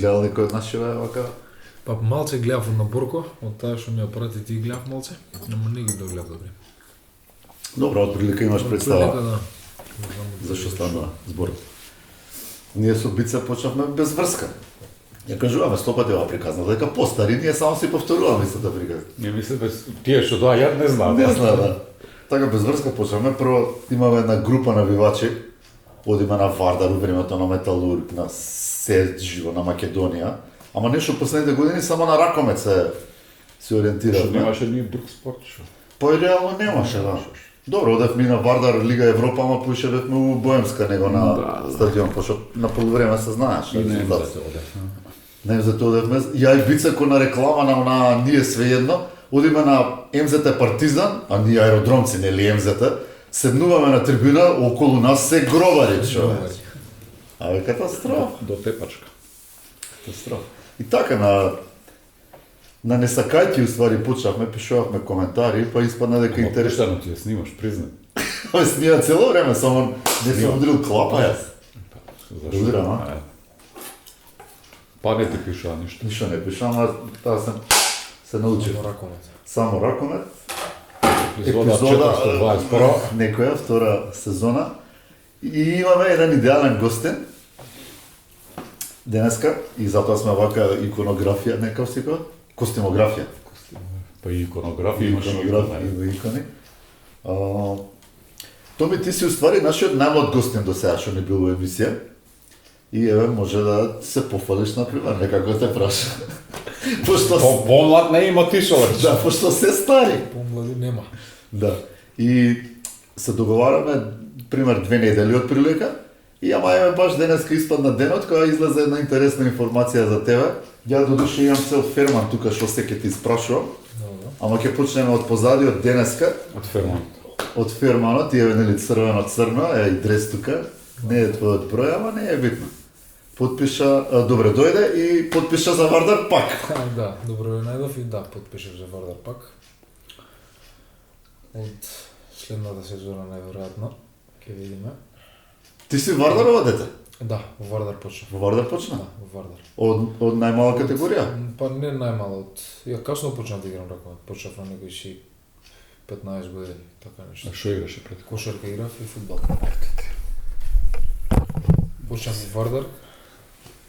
гледал некој од нашиве вака? Па малце гледав од наборко, од таа што ми ја прати ти гледав малце, но не ги догледав добре. Добро, од прилика имаш представа. Да. Зашто стана зборот? Ние со Бице почнавме без врска. Ја кажуваме 100 пати ова приказна, дека постари, ние само си повторуваме истата приказна. Не мислам, тие што доаѓаат не знаат. Не знаат, да. Така без врска почнавме, прво имаме една група навивачи, одиме на Вардар, времето на Металург, на Серџиво, на Македонија, ама нешто последните години само на ракомет се ориентиравме. Што немаше ни друг спорт, што? Па и реално немаше, да. Добро, одевме на Вардар, Лига Европа, ама поише бевме у Боемска, него на стадион, пошто на полувреме се знаеш. И не за те одевме. Не за тоа одевме. Ја и Бице кој на реклама на она ние свеедно, одиме на МЗТ Партизан, а ние аеродромци, нели МЗТ, седнуваме на трибуна, околу нас се гробари, човек. Абе, катастрофа. До тепачка. Катастрофа. И така, на несакајки, уствари, почнавме, пишувавме коментари, па испадна дека интересно. Поштено ти ја снимаш, признай. Абе, снима цело време, само не сум удрил клапа јас. Разбирам, а? Па не ти пишува ништо. Ништо не пишам, а таа се научив. Само ракомет. Само ракомет. Епизода 421. Некоја, втора сезона. И имаме еден идеален гостен денеска, и затоа сме вака иконографија, некао си кој? Костимографија. Па и иконографија имаш и икони. Томи, ти си уствари нашиот најмлад гостен до сега што ни бил во емисија. И еве може да се пофалиш на пример, некако те праша. Пошто помлад не има ти шолеш. Да, пошто се стари. Помлади нема. Да. И се договараме пример 2 недели од прилика. И ама еве баш денеска испадна денот кога излезе една интересна информација за тебе. Ја додуше имам цел ферман тука што се ќе ти спрашувам. Ама ќе почнеме од позади од денеска. Од ферманот. Од ферманот, е нели црвено, е и дрес тука. Не е твојот број, ама не е битно. Подпиша, добре дојде и подпиша за Вардар пак. Да, добро ја најдов и да, подпишав за Вардар пак. Од следната сезона најверојатно, ќе видиме. Ти си Вардарова дете? Да, во Вардар почнав. Во Вардар почна? Да, во Вардар. Од најмала категорија? Па не најмала, ја касно почнав да играм ракомет. Почнав на некои си 15 години, така нешто. А што играше пред? Кошарка играв и фудбал. Почнав во Вардар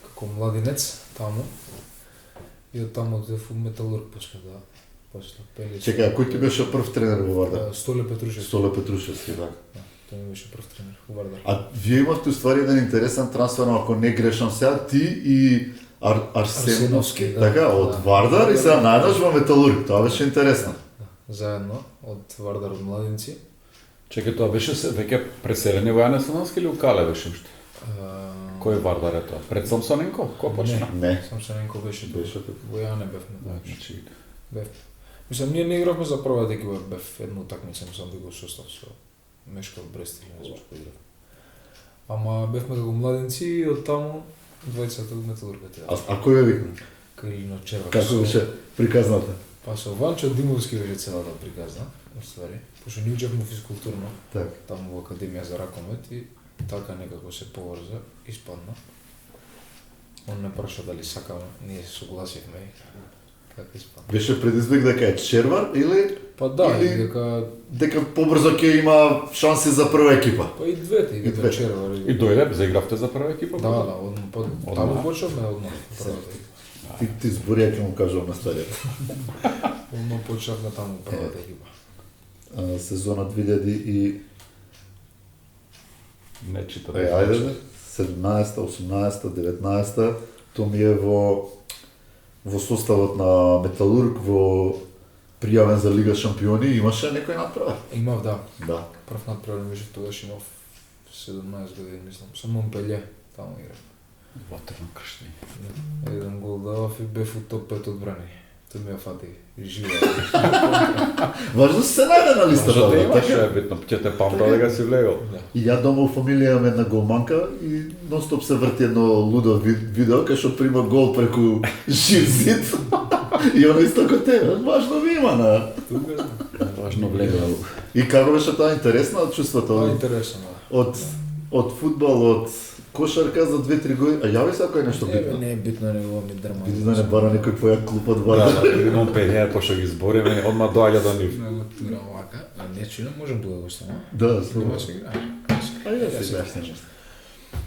како младинец таму. И од таму одев во Металург после да. После Пелич. Чекај, кој ти беше прв тренер во Вардар? Столе Петрушевски. Столе Петрушевски, да. Тој ми беше прв тренер во Вардар. А вие имавте уствари еден интересен трансфер, ако не грешам сега, ти и Арсеновски, да. така, од Вардар и сега најдеш во Металург. Тоа беше интересно. Заедно од Вардар од младинци. Чекај, тоа беше веќе преселени во Јанесоновски или у Кале беше уште? Кој Вардар е тоа? Пред Самсоненко? Кој почна? Не. Самсоненко беше тоа. Беше така. Во Јане бевме. Значи, Бев. Мислам, ние не игравме за прва екипа, бев една утакмица, мислам да го состав со Мешков Брест или не знам што играв. Ама бевме како младенци и од таму двајцата од Металургата. А кој ве викна? Каилино Червак. Како беше приказната? Па со Ванчо Димовски беше целата приказна, уствари. Пошто ние учевме физкултурно, Так. таму во Академија за ракомет и така некако се поврза, испадна. Он не праша дали сакаме, ние се согласивме и така испадна. Беше предизвик дека е Червар или Па да, или и дека побрзо ќе има шанси за прва екипа? па и двете, и двете. Червар. и дојде, заигравте за прва екипа? Да, да, таму почнавме одма. Ти збори, ќе му кажам на стадијата. Одма почнавме таму првата екипа. Сезона 2000 и Не читате. ајде, 17-та, 18-та, 19-та, тоа ми е во составот на Металург, во пријавен за Лига шампиони, имаше некој надпревар? Имав, да. Да. Прв надпревар беше тогаш имав 17 години, мислам. Со Монпелје, таму играв. Ватерно крштење. Еден гол давав и бев у топ 5 одбрани. Тој ми ја фати. Живо. Важно се најде на листата, Што те да, имаш, така? е битно, ќе те памта дека си влегол. И ја дома у фамилија имам една голманка и нон-стоп се врти едно лудо видео кај што прима гол преку жив зид. И она исто како тебе, важно ви има на... Важно влегол. И како беше тоа интересно чувството? Тоа е интересно, да. Од фудбал, од кошарка за 2-3 години. А јави се ако е нешто битно. Не е битно, него ми дрма. Види да не бара некој појак клуб од Да, бара. да, имам 5000 пошто ги збориме, одма доаѓа до нив. Него тура вака, а не че не можем да го оставаме. Да, Нема слободно. се игра. А ја се бяшне.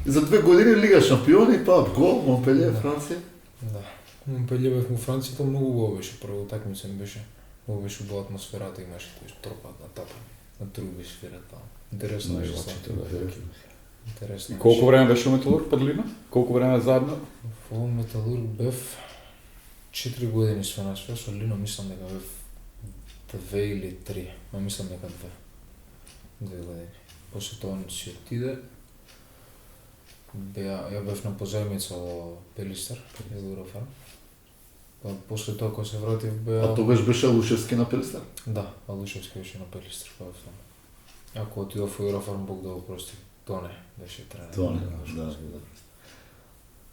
За 2 години Лига шампиони, па гол, Монпелиер, Франција. Да. Монпелиер бев му Франција, тоа многу убаво беше, прво утакмица ми беше. Многу беше убава атмосферата, имаше тој тропат на тапа. На труби свира таму. Интересно беше само. Интересно. И колку време беше у Металург Падлина? Колку време заедно? Во Металург бев 4 години све на све, со Лино мислам дека бев 2 или 3, ма мислам дека 2 години. После тоа си отиде, ја бев на позајмица во Пелистер, ја го Рафарм. Па после тоа кога се вратив беа... А тогаш беше Лушевски на Пелистер? Да, Алушевски беше на Пелистер, па бев таму. Ако отидов во Рафарм, Бог да го прости. Тоа не, беше тренер. Тоа не, да.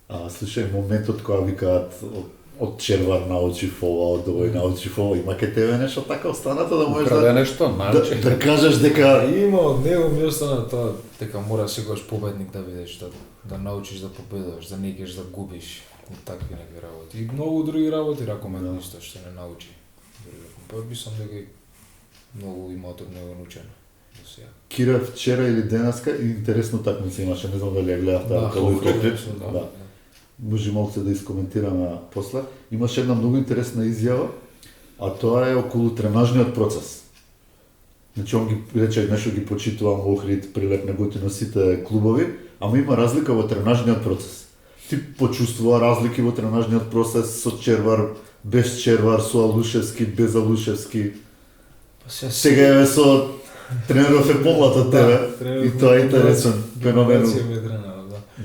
А слушај, моментот кога викаат од Червар научив ова, од овој научив ова, има ке тебе нешто така останато да можеш Украде да, нешто, научи. да кажеш дека Има од него ми остана тоа дека мора секогаш победник да бидеш, да научиш да победуваш, да не идеш да губиш и такви некои работи. И многу други работи ракомет исто што не научи. Па мислам дека и многу имаат од него научено до сега. Кира вчера или денеска интересно такмица имаше, не знам дали ја гледав таа да. Може малку да искоментираме после. Имаше една многу интересна изјава, а тоа е околу тренажниот процес. Значи, он ги рече, нешто ги почитувам Охрид, Прилеп, готино сите клубови, ама има разлика во тренажниот процес. Ти почувствува разлики во тренажниот процес со Червар, без Червар, со Алушевски, без Алушевски. Сега е со тренеров е помлад од тебе и тоа е интересен феномен.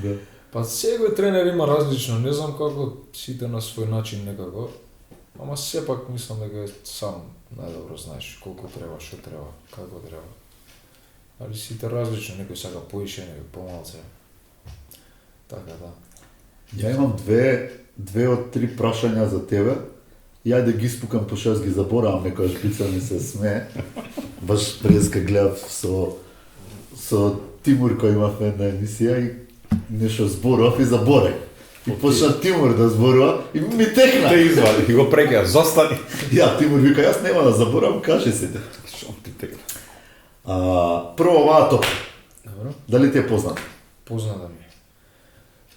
Да. Па секој тренер има различно, не знам како сите на свој начин некако, ама сепак мислам дека сам најдобро знаеш колку треба, што треба, како треба. Али сите различно, некој сака поише, некој помалце. Така да. Ја имам две од три прашања за тебе. Ја да ги спукам, пошто јас ги заборавам, некојаш бица ми се смее. Баш преска гледав со Тимур кој имавме една емисија и нешто зборував и заборев. И почна Тимур да зборува и ми текна. Те извади и го прекија, застани. Ја, Тимур вика, јас нема да заборавам, кажи се те. Шо ти текна? Прво оваа топка, Добро. дали ти е позната? Позната ми.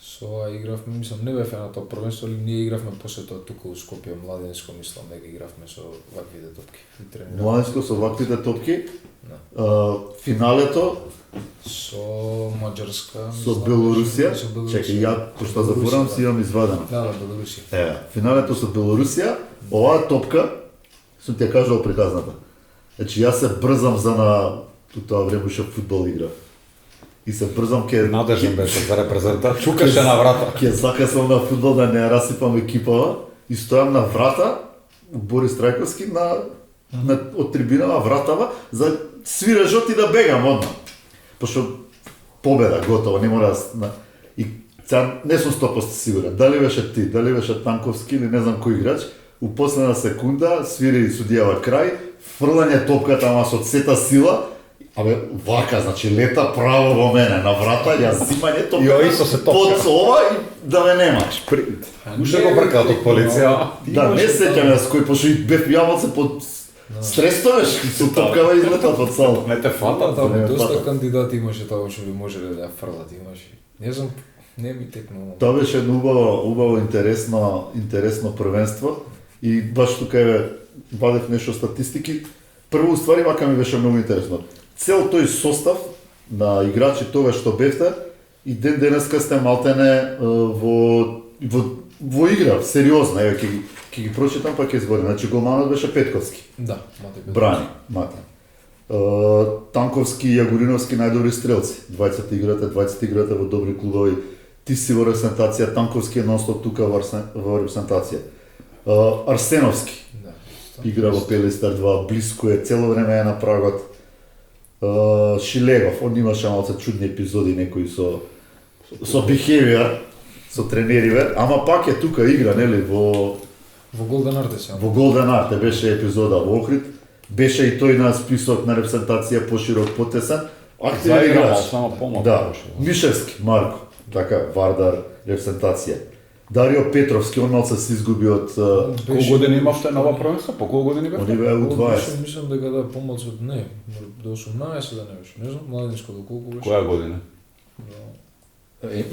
Со ова игравме, мислам, не бев на тоа првенство, али ние игравме после тоа тука у Скопје, младенско, мислам, дека игравме со ваквите топки. И тренираме. Младенско со ваквите топки. Да. Финалето Со Маđarска, со Белорусија. Чекај, ја пошто заборам си имам извадено. Да, Белорусија. Финалето со Белорусија, оваа топка, сум ти ја кажал приказната. Значи, јас се брзам за на тоа време уште фудбал играв. И се брзам Надежен беше за репрезентат, чукаше на врата. Ќе закасам на фудбал да не ја расипам екипава и стојам на врата, Борис Трајковски, од трибинава вратава, за свирежот и да бегам одма. Пошто победа, готово, не мора да... И не сум 100% сигурен, дали беше ти, дали беше Танковски или не знам кој играч, у последна секунда свири судијава крај, фрлање топката, ама со сета сила, абе, вака, значи, лета право во мене, на врата, ја зимање Јо, исто се топката топка. под ова и да ме немаш. Принт. Уште го бркаат од полиција. Да, не сеќам јас кој, пошто и бев јаваце под стресовеш, со топкава излетат од сала. Не те фатат. Таму не доста патам. кандидати имаше тоа што би можеле да ја фрлат, имаше. Не знам, не ми текнува. Тоа беше едно убаво интересно првенство и баш тука вадев нешто статистики. Прво, уствари, вака ми беше многу интересно. Цел тој состав на играчи тоа што бевте и ден денеска сте малтене во игра, сериозна, еве ќе ги прочитам па ќе зборам. Значи голманот беше Петковски, Да, мате бе. брани, мате. Танковски и Јагориновски најдобри стрелци. 20 играте во добри клубови. Ти си во репрезентација, Танковски е нонстоп тука во репрезентација. Арсеновски Да. игра во Пелистер 2, блиско е, цело време е на прагот. Шилегов, он имаше малце чудни епизоди некои со behavior, со тренериве, ама пак е тука игра, нели, во Голден Арте во Голден Арте беше епизода во Охрид, беше и тој на список на репрезентација поширок потесен. Активен Заиграл, играч. само помалку Да, беше. Мишевски, Марко. Така, Вардар, репрезентација. Дарио Петровски, он малце се изгуби од... Колку години имавте на ова првенство? По колку години бевте? Они беа у 20. Мислам дека да помалку од не, до 18 да не беше. Не знам, младинско до колку беше. Која година?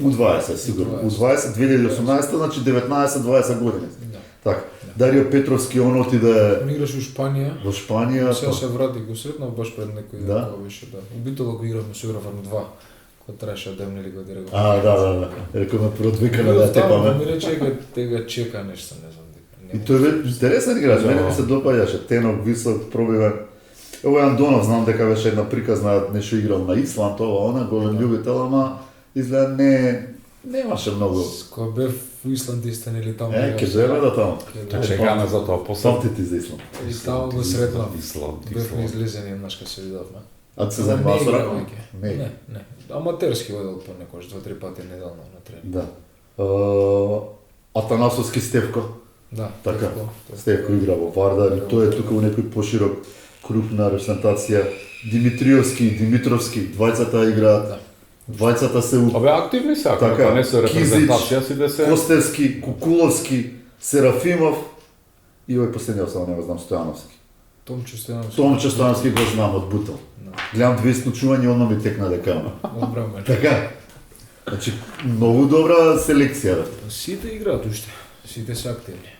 У 20, сигурно. У 20, 2018, значи 19-20 години. Да. Така. Дарио Петровски, он отиде Он играше у Шпанија. во Шпанија. Сега се врати, го сретнав баш пред некој Да. ден, кога беше, да. Убител го игравме со Еврофарм 2, кој требаше да демнели го директно. Да. Рекол на првот викана да те Таму паме. ми рече дека тега чека нешто, не знам дека. И тој бе интересен играч, мене ми се допаѓаше, тенок, висок, пробивен. Ево Андонов, знам дека беше една приказна, нешто играл на Исланд, ова, она, голем љубител, ама изгледа немаше многу. Кога бев во Исланд истен или таму. Ќе дојме до таму. Та чекаме за тоа после. Памти ти за Исланд. И таму го сретнав. Исланд. Бевме излезени еднаш кога се видовме. А се занимава со раком? Не. Аматерски одел по некош 2-3 пати неделно на тренинг. Да. Атанасовски Стевко. Да, Така. Стевко. Стевко игра во Вардар и тој е тука во некој поширок круг на репрезентација. Димитриовски и Димитровски, двајцата играат. Да. Двајцата се у Абе активни се, ако Така, не се репрезентација си да се... Костевски, Кукуловски, Серафимов и овој последниот само не го знам, Стојановски. Томче Стојановски. Томче Стојановски го знам од Бутел. Да. Гледам две исклучувања, одма ми текна дека ама. Одбраме. Така. Значи, многу добра селекција, бе. Сите играат уште. Сите се активни.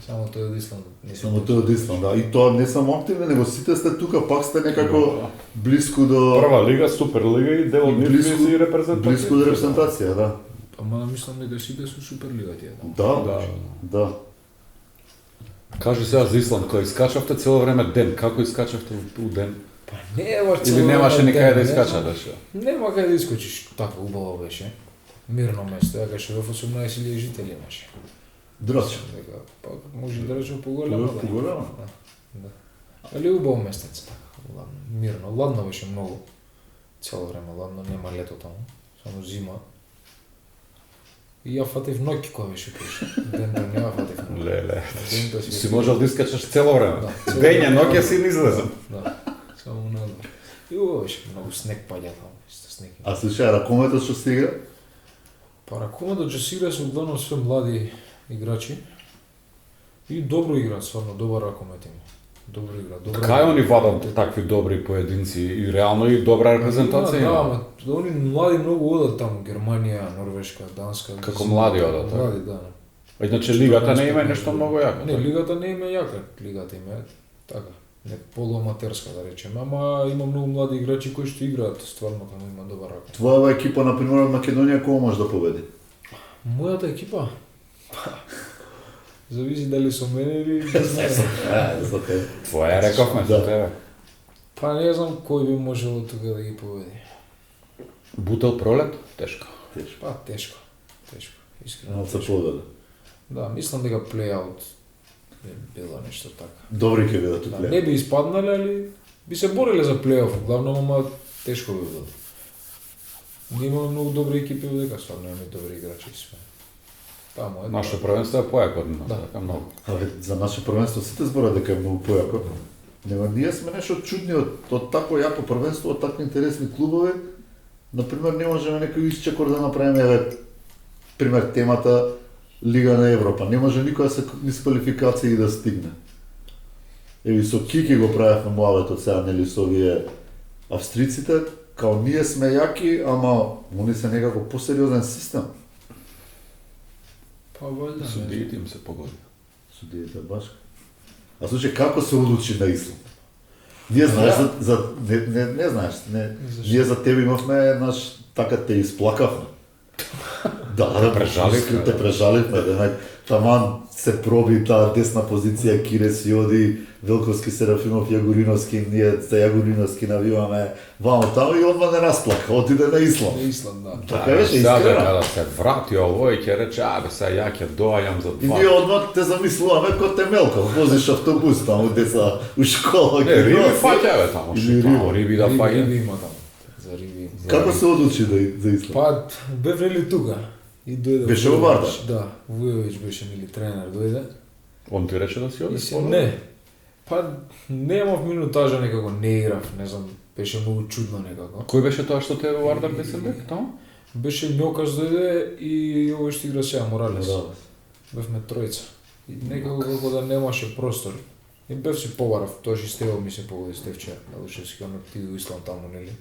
Само тој од Исланд. Не Само тој од Исланд, да. И тоа не само активни, него сите сте тука, пак сте некако блиску до... Прва лига, Суперлига и дел од нив блиску, и репрезентација. блиску до репрезентација, да. Ама мислам дека сите со Суперлига тие. Да. Кажи сега за Исланд, кој искачавте цело време ден, како искачавте у ден? Па не е баш Или немаше никаде да искачаш? Нема каде да искочиш. Така убаво беше. Мирно место, ја каже в 18.000 жители имаше. Дроча. Дека па може да речем поголемо. Да. Поголема. Да. Али убаво местец така. Ладно, мирно. Ладно беше многу. Цело време ладно, нема лето таму. Само зима. И ја фатив ноќ кога беше пише. Ден не ја фатив ноќ. Леле. Ден Си можел да искачаш цело време. Да, цело Дења, време. ноќе си не излезам. Да. Само надвор. И убаво беше многу снег паѓа таму. Исто снег. А слушај, ракометот што се игра? Па ракометот ќе се игра со главно све млади играчи. И добро играат, стварно добар ракомет има. Добро игра, добро. Кај они вадат такви добри поединци и реално и добра репрезентација Да, има? ама они млади многу одат таму, Германија, Норвешка, Данска. Како млади одат, така? Млади, да. Иначе лигата не има нешто многу јако. Не, лигата не има јака, лигата има така, не полуаматерска да речеме, ама има многу млади играчи кои што играат, стварно таму има добар ракомет. Твојава екипа, например, од Македонија, кој може да победи? Мојата екипа? Зависи дали со мене или без мене. За тебе. Твоја рековме Да. со тебе. Па не знам кој би можело тука да ги победи. Бутел пролет? Тешко. Па тешко. Искрено. Малце тешко. победа. Да, мислам дека плей-аут би било нешто така. Добри ќе бидат Да, тука. не би испаднале, али би се бореле за плей-оф, главно, ама тешко би било. Ние имаме многу добри екипи дека стварно имаме добри играчи и све. Таму е. Нашето првенство е појако од нас, Да. така многу. Абе, за наше првенство сите збора дека е многу појако. Него ние сме нешто чудни од тако јако првенство, од такви интересни клубови. Например, не можеме некој исчекор да направиме, еве, пример темата Лига на Европа. Не може никоја се низ квалификации да стигне. Еви со Кики го правевме муавето сега, нели со овие австриците, као ние сме јаки, ама они се некако посериозен систем. Па валјда. не знам. Судиите им се погоди. Судиите баш. А слушај, како се одлучи на Исланд? Ние знаеш за не знаеш, Зашто? ние за тебе имавме наш така те исплакавме. Да, прежаливме, те да. прежаливме, таман се проби таа десна позиција, Кирес Јоди, Велковски, Серафимов, Јагориновски, ние за Јагориновски навиваме вамо таму и одма не расплака, отиде на Исланд. На Исланд, да. Така беше Сега искрено. дека да се врати овој ќе рече, абе сега ја ќе доаѓам за И два. ние одма те замислуваме ко Темелков, возиш автобус таму деца у школа. Не, ги риби носи. фаќа бе таму, Или што таму, риби да Риби фаќа. има таму. За риби. Како се одлучи за Исланд? Па, бев нели тука. И дојде. Беше во Вардар? Да, Вујовиќ беше нели тренер, дојде. Он ти рече да си И одиш? се не. Па немав минутажа некако, не играв, не знам, беше многу чудно некако. Кој беше тоа што те во Вардар Бесенбек таму? Беше Њокаш дојде и овој што игра сега Моралес. Да. Бевме тројца. И некако како да немаше простор. И бев си побарав, тоа што Стево ми се погоди Стевче, Алушевски, он ти до Исланд таму, нели?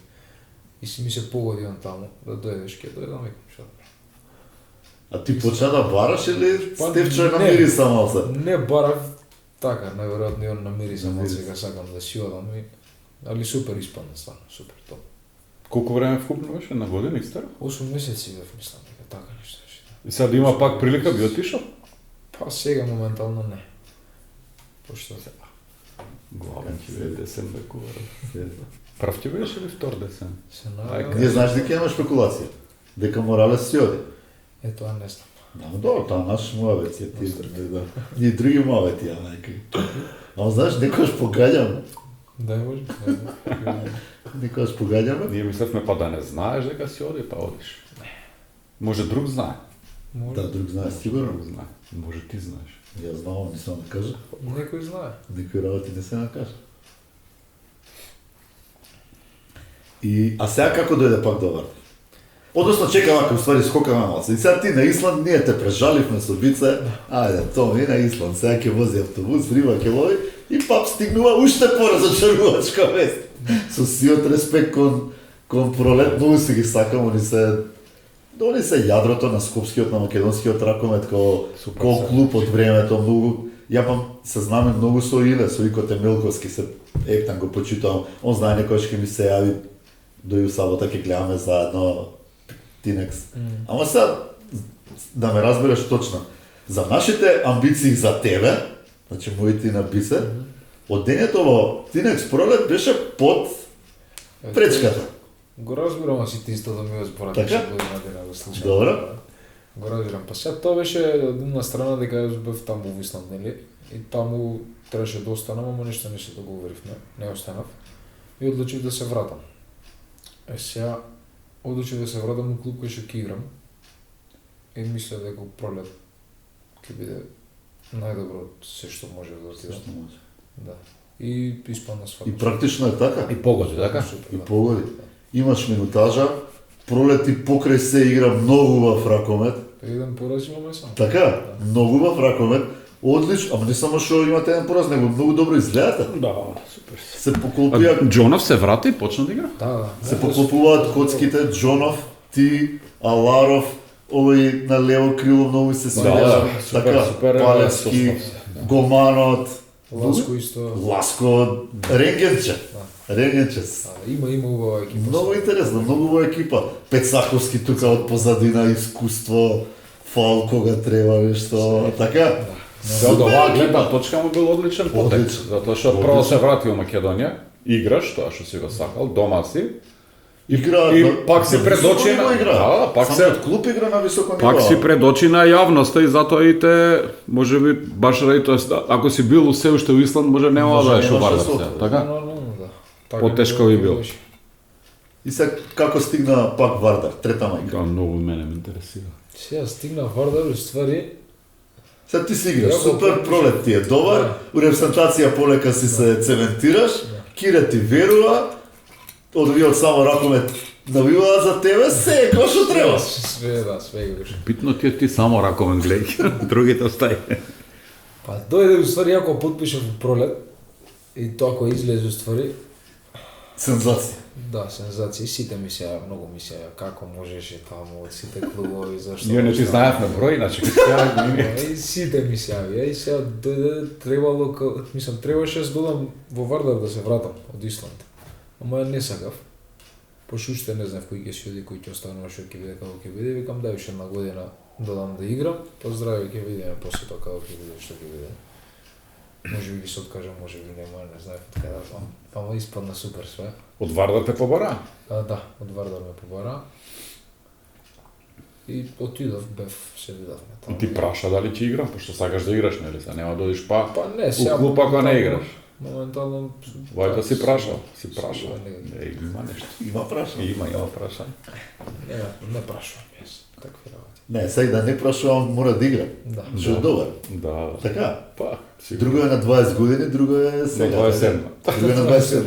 И си ми се погоди он таму, да дојдеш, ке дојдам викам, што да правам. А ти почна да бараш или Па, Стевче не. намири само се? Не барав, така, најверојатно и он намири за Намири сега сакам да си одам и... Али супер испадна, стварно, супер, топ. Колку време вкупно беше на година истера? 8 месеци бев, мислам, дека така нешто беше. И сега да има пак прилика би отишол? Па сега моментално не. Пошто Главен ти бе десен векува. Прав ти беше ли втор десен? се Ајка. Ние знаеш дека има шпекулација. Дека Моралес си оди. Ето, не знам. Да, добро, тоа наш муавет е ти. Да. И други муавети, а некој. Ама знаеш, некојаш погаѓаме. Да, може. Некојаш погаѓаме. Ние мислевме па да не знаеш дека си оди, па одиш. Може друг знае. Може. Да, друг знае, сигурно. Друг знае. Може ти знаеш. Ја знам, не сам да кажа. Некој знае. Некои работи не се накажа. А сега како дојде пак до Вардар? Односно чека вака, уствари скокаме малце. И сега ти на Исланд, ние те прежаливме со бице, ајде, тоа ми на Исланд, сега ќе вози автобус, риба ќе лови, и пап стигнува уште поразочарувачка вест. Со сиот респект кон Пролет, многу си ги сакам, они се јадрото на скопскиот, на македонскиот ракомет, ко клуб од времето, многу, ја пам се знаме многу со Иле, со Икоте Милковски, се ептан го почитувам, он знае некојаш ќе ми се јави, доју сабота ќе гледаме заедно Тинекс. Ама сега, да ме разбереш точно, за нашите амбиции за тебе, значи моите на Бисе, од денето во Тинекс Пролет беше под пречката. Го разбирам, а си ти исто да ми го според Така? година го слушам. Добро. Го разбирам. Па сега тоа беше од една страна дека јас бев таму во Исланд, нели? И таму требаше да останам, ама ништо не се договоривме, не останав. И одлучив да се вратам. Сега одлучив да се вратам на клуб кој што ќе играм. И мисля дека Пролет ќе биде најдобро се што може да отидам. Да. И испадна свака. И практично е така. И погоди, така? Супер, И да. погоди. Имаш минутажа, Пролет и покрај се игра многу убав ракомет. Еден пораз имаме само. Така, многу убав ракомет. Одлично, ама не само што имате еден пораз, него многу добро изгледате. Да, супер. Се поклопија, Джонов се врати и почна да игра? Да. се поклопуваат коцките, Джонов, ти, Аларов, овој на лево крило многу се свиѓа. супер, Така, супер, Палевски, состав, да. Гоманот, Ласко исто. Ласко, Ренгенче. Ренгенче. Има убава екипа. Многу интересно, многу во екипа. Пецаковски тука од позадина, искуство, фал кога треба, нешто, така. За од оваа гледна точка му бил одличен потек, Одличен. затоа што прво се врати во Македонија, играш тоа што си го сакал, дома си, Игра И на- пак се на пред високо очи ниво на- игра. Да, пак се- Самиот клуб игра на високо ниво. пак си пред очи на јавноста и затоа и те, можеби, баш ради тоа, ако си бил се уште во Исланд, може нема Може, да еш немаш Вардар да се, се отвори. така? Нормално, да. Така Потешко би бил. И сега како стигна пак Вардар, трета мајка. Да, многу мене ме интересира. Сега стигна Вардар, уствари, Сега ти си играш, Ја, супер го Пролет ти е добар, Да. у репрезентација полека си се цементираш, Кире ти верува, од само ракомет навиваат за тебе, се, кој што треба. све го беше. Битно ти е ти само раковен гледај, другите остај. Па дојде уствари, ако подпиша во Пролет, и тоа кој излезе уствари, Сензација. да, сензација, сите ми се многу ми се како можеше таму од сите клубови, зашто... Ние не ти знаевме број, иначе ќе ја И сите ми се јави, и сега дојде, требало, мислам, требаше да додам во Вардар да се вратам од Исланд. Ама ја не сакав. Пошто уште не знав кој ќе си оди, кој ќе останува, што ќе биде, како ќе биде, викам дај уште една година додам да играм, поздрави, ќе видиме после тоа како ќе биде, што ќе биде. Може би ги се откажам, може би нема, не знаев од каде да Ама испадна супер све. Од Вардар те побара? Да, од Вардар ме побара. И отидов, бев, се видавме И таму. ти праша дали ќе играм, пошто сакаш да играш, нели се, нема да одиш па. Па не, У клуб ако не играш. Моментално... Вајда си прашал, си прашал. Не, Има нешто. Има праша. Има праша. не прашувам јас, такви работи. Не, сега да не прашувам, мора да игра. Да. Што е добар. Да. Така. Па, сигурно. Друго е на 20 години, друго е сега. На 27. Друго е на 27.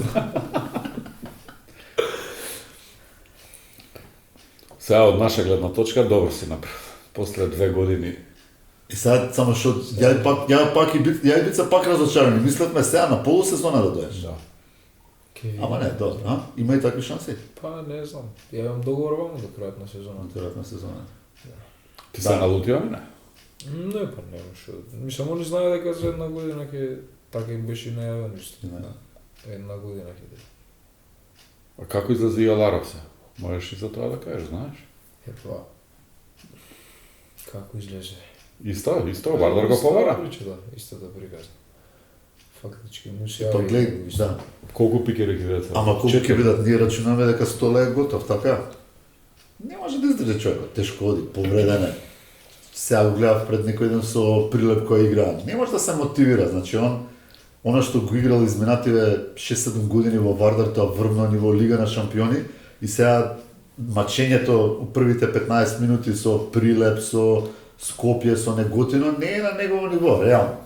Сега од наша гледна точка добро си направил. После 2 години. И сега само што ја и бица пак разочарани. Мислевме сега на полусезона да доеш. Да. Ама не, добро, а? Има и такви шанси. Па не знам. Ја имам договор вамо до крајот на сезоната. Интересна сезона. Ти се налутио не? Не, па нема што. Мислам, они знае дека за една година ќе така им беше најавено исто. Една година ќе да. А како излезе и Аларов се? Можеш и за тоа да кажеш, знаеш? Епа, како излезе? Исто, Вардар го повара. Да, истата приказна. Фактички му се Па јави. гледај, да. Колку пикери ќе бидат? Ама колку ќе бидат, ние рачунаме дека Столе е готов, така? Не може да издржи човекот, тешко оди, повреден е. Сега го гледав пред некој ден со Прилеп кој игра. Не може да се мотивира, значи она што го играл изминативе 6-7 години во Вардар, тоа врвно ниво Лига на шампиони и сега мачењето у првите 15 минути со Прилеп, со Скопје, со Неготино не е на негово ниво, реално.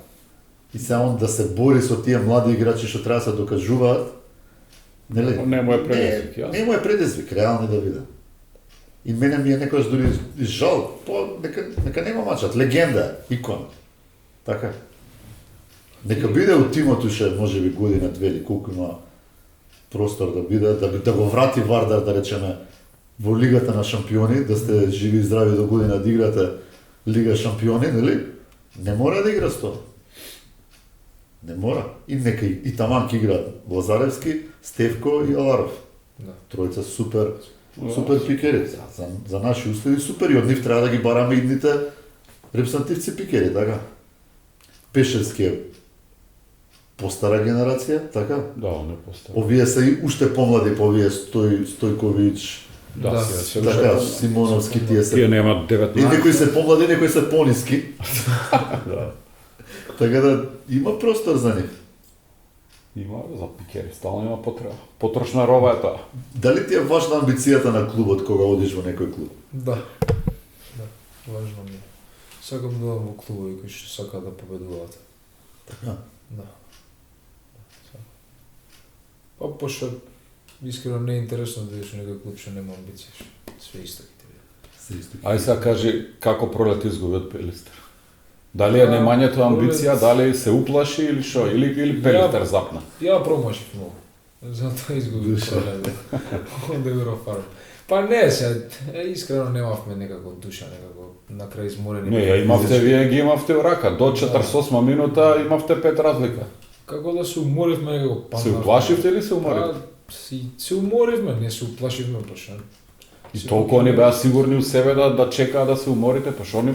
И сега он да се бори со тие млади играчи што треба да се докажуваат, нели? Не му е предизвик, јасно. Не му е предизвик, реално да биде. И мене ми е некојаш дури жал, нека нема мачат, легенда, икона. Така. Нека биде у тимот уште можеби година, две или колку има простор да биде, да го врати Вардар, да речеме, во Лигата на шампиони, да сте живи и здрави до година да играте Лига шампиони, нели? Не мора да игра с тоа. Не мора. И нека и таман ки играат Лазаревски, Стевко и Аларов. Да. Тројца супер пикери. За наши услови супер и од нив треба да ги бараме идните репрезентативци пикери, така. Пешевски е постара генерација, така. Да, он е постар. Овие се и уште помлади, по овие Стојковиќ, Да, се така, Симоновски, тие се. Тие немаат 19. И некои се помлади, некои се пониски. Да. Така да има простор за нив. Има за пикери, стално има потреба. Потрошна роба е тоа. Дали ти е важна амбицијата на клубот кога одиш во некој клуб? Да. Да, важно ми е. Сакам да одам во клубови кои што сакаат да победуваат. Така. Да. Па пошто искрено не е интересно да идеш во некој клуб што нема амбиции. Све исто ќе ти биде. Се исто. Ај сега кажи како Пролет изгуби од Пелистер. Дали е немањето амбиција, дали се уплаши или што, или Пелистер запна. Ја промашив многу. Затоа изгубив Душа. Пролет од Еврофарм. Па не, се, искрено немавме некако душа, некако на крај изморени. Не, ја имавте, вие ги имавте у рака. До 48 минута имавте 5 разлика. Како да се уморивме некако Се уплашивте или се уморите? Се уморивме, не се уплашивме пошто. И толку они беа сигурни у себе да чекаат да се уморите, па што они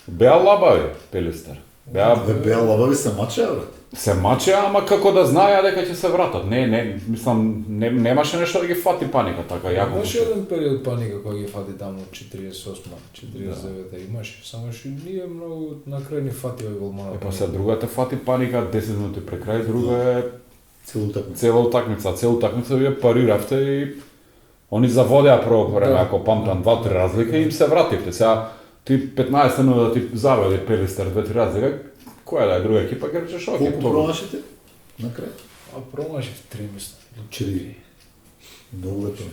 беа лабави, Пелистер. Беа лабави се мачеа, брат. Се мачеа, ама како да знаеа дека ќе се вратат. Не, мислам, немаше нешто да ги фати паника така јако. Имаше еден период паника кој ги фати таму 48-ма, 49-та имаше, само што ние многу на крај ни фати овој голман. Па се другата фати паника 10 минути пред крај, друга е Цела утакмица. Цела утакмица вие париравте и они заводеа прво време, Да. ако памтам 2-3 разлика и им се вративте. Сега ти 15 минути да ти заведе Пелистер 2-3 разлика, која да е друга екипа, ќе речеш окей. Колку промашите? На крај? А промашив 3 места. 4. Многу лепо.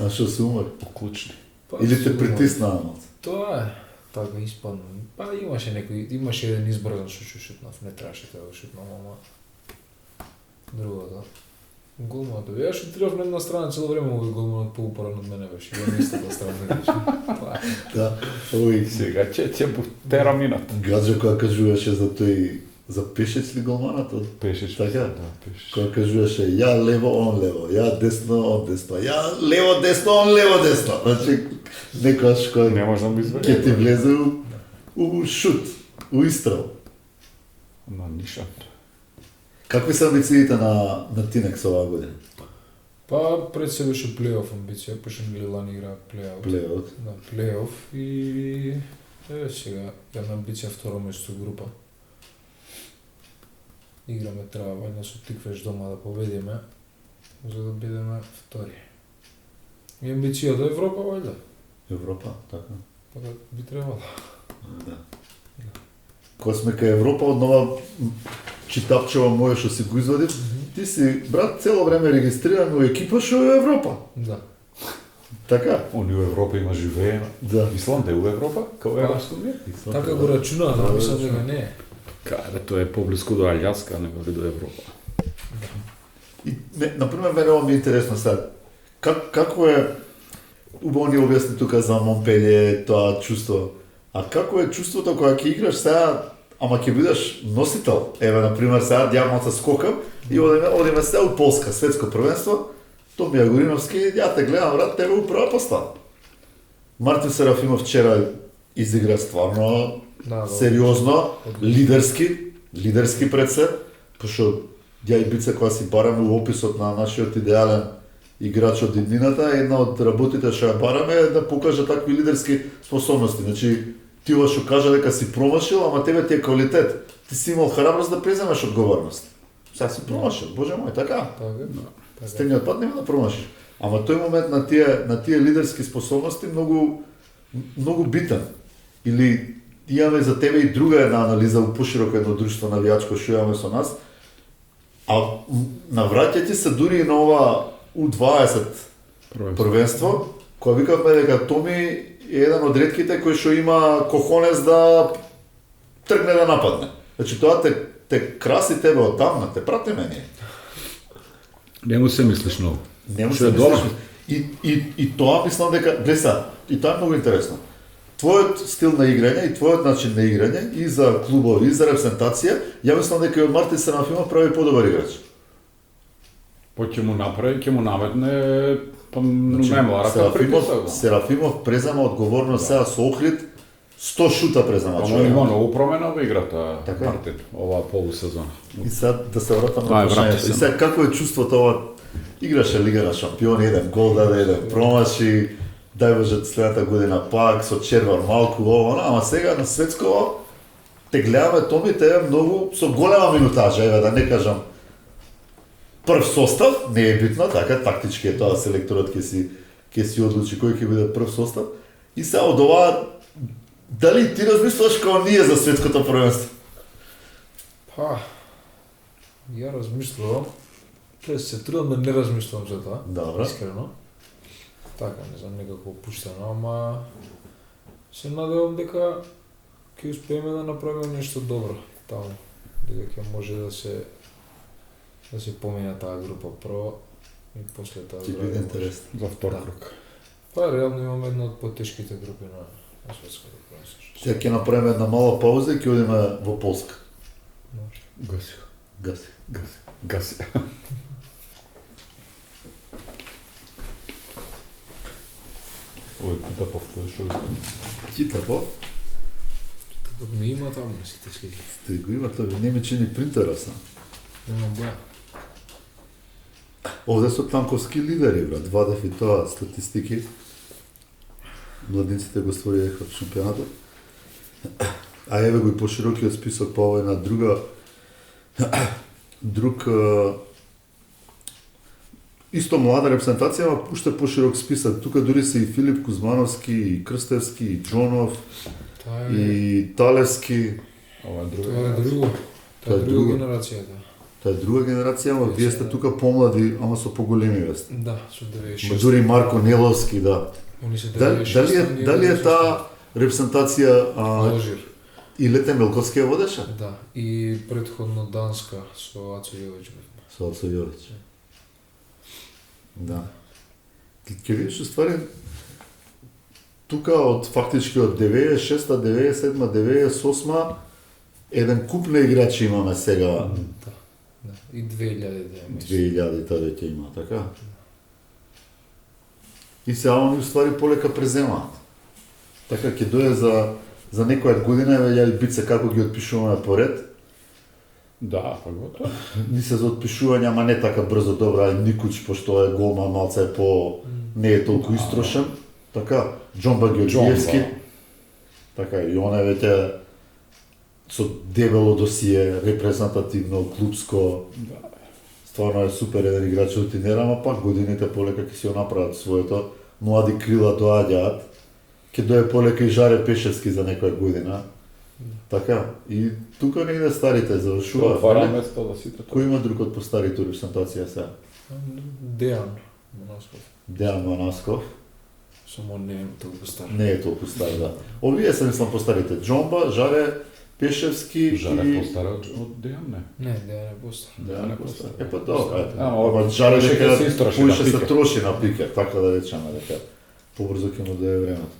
А што се умори? Поклучни. Или те притисна малку? Тоа е. Така испадна. Па имаше еден избрзан што шутнав, не требаше да го шутнам, ама другото. Голманот. Ја шутирав на една страна цело време, овој голманот поупорен од мене беше. Ја на истата страна греше. Тоа е. Да. Ој, Сега ќе тера минат. Гаджо која кажуваше за тој за Пешеч ли голманот? Пешеш. Така? Да, пешеш. Која кажуваше ја лево, он лево, ја десно, он десно, ја лево, десно, он лево, десно. Значи, некојаш кој Не можам да изберем. ќе ти влезе у шут, у истрел. Но ниша. Какви се амбициите на Тинекс оваа година? Па пред се беше плейоф амбиција, пошто Милан игра плейоф. Плейот. Да, плейоф и сега една амбиција второ место група. Играме треба вајно со Тиквеш дома да победиме, за да бидеме втори. И амбицијата Европа вајда, Европа, така. така би требало. Да. Кога сме кај Европа, од нова читапчева моја што си го извади, ти си, брат, цело време регистриран во екипа што е Европа. Да. Така. Они у Европа има живее. Да. Исланд е у Европа, као Европска унија. Така го рачунаат, ама мислам дека не е. Каде тоа е поблиску до Алјаска, него ли до Европа. И, например, мене ова ми е интересно сега. Како е, убаво ни објасни тука за Монпелје, тоа чувство. А како е чувството кога ќе играш сега, ама ќе бидеш носител? Еве, например, сега дијамалца скокам и одиме сега у Полска, светско првенство. Томи Агориновски, ја те гледам, брат, тебе у прва постава. Мартин Серафимов вчера изигра стварно Да, сериозно, лидерски пред се, пошто ја и Бица кога си бараме у описот на нашиот идеален играч од иднината, една од работите што ја бараме е да покаже такви лидерски способности. Значи, ти ова што кажа дека си промашил, ама тебе ти е квалитет. Ти си имал храброст да преземеш одговорност. Сега си промашил, боже мој, така. Така. Стегниот пат нема да промашиш. Ама тој момент на тие лидерски способности многу битен. Или имаме за тебе и друга една анализа у пошироко едно друштво навијачко што имаме со нас. А навраќа ти се дури и на ова U20 првенство, која викавме дека Томи е еден од ретките кој што има кохонес да тргне да нападне. Значи тоа те краси тебе од тамна, те прати мене. Не му се мислиш многу. Не му Што се е добро. мислиш. И тоа мислам дека, гледа, и тоа е многу интересно. Твојот стил на играње и твојот начин на играње и за клубови, и за репрезентација, ја мислам дека и од Мартин Серафимов прави подобар играч. Па ќе му направи, ќе му наметне, па не мора да притисок. Серафимов презема одговорност сега со Охрид, 100 шута презема Ама човек. има многу промена во играта, Така. Мартин, оваа полусезона. И сега да се вратам Ај, на врати прашањето. се. И сега како е чувството ова? Играше Лига на шампиони, еден гол даде, еден промаши, дај Боже следната година пак, со Червар малку, ово, ама сега на светско те гледаме Томи, те е многу со голема минутажа, еве да не кажам прв состав, не е битно, така тактички е тоа, селекторот ќе си одлучи кој ќе биде прв состав. И сега од ова, дали ти размислуваш како ние за светското првенство? Па, ја размислувам. Се трудам да не размислувам за тоа. Добро. Искрено. Така, не знам, некако опуштено, ама се надевам дека ќе успееме да направиме нешто добро таму. Дека ќе може да се помине таа група прво и после тоа Ќе биде интересно. За втор Да. круг. Па реално имаме една од потешките групи на светското првенство. Сега ќе направиме една мала пауза и ќе одиме во Полска. Може. Гаси, Гаси. гаси. Овој да повториш овој. Чита по? Така ми има таму сите слики. Ти го има тоа, не ми чини принтера сам. Нема боја. Овде со танковски лидери, брат, вадев и тоа статистики. Младинците го створеха од шампионатот. А еве го и поширокиот список по овој на друг исто млада репрезентација, ама уште поширок список. Тука дури се и Филип Кузмановски, и Крстевски, и Джонов, Тоа е и Талевски. Ова е тоа друга. е друго. Тоа е друга генерација, да. Тоа е друга генерација, ама вие сте тука помлади, ама со поголеми вести. Да, со Ма 96. дури Марко Неловски, да. Они се Дали е таа репрезентација Алжир. и Лете Мелковски ја водеше? Да, и предходно Данска со Ацо Јович бевме. Со Ацо Јович. Да. Ќе видиш уствари тука од фактички од 96-та, 97-та, 98-та еден куп на играчи имаме сега. Да, да. И 2000 мислам. 2000-та веќе има, така? И сега они уствари полека преземаат. Така ќе дое за некоја година, еве ја и Бице како ги отпишуваме поред. Да, па готово. Ни се за отпишување, ама не така брзо, добра, Никуч, пошто е голман, малце е не е толку истрошен. Така, Џомба Ѓорѓиевски. Џомба. Така, и он е веќе со дебело досие, репрезентативно, клубско. Да. Стварно е супер еден играч од Тинера, ама пак годините полека ќе си го направат своето. Млади крила доаѓаат. Ќе дое полека и Жаре Пешевски за некоја година. Така, и тука негде старите завршуваат. Отвара нели? место да сите тоа. Кој има друг од постарите репрезентација сега? Дејан Монасков. Дејан Манасков. Само не е толку стар. Не е толку стар, да. Овие се мислам постарите. Джомба, Жаре, Пешевски Жаре и... постара од Дејан, не. Не, да не постар. Да, не постар. Е па Постар. добро, Ама, Жаре беше дека се истроши поише на се пике. троши на пике, така да речеме дека побрзо ќе му дое времето.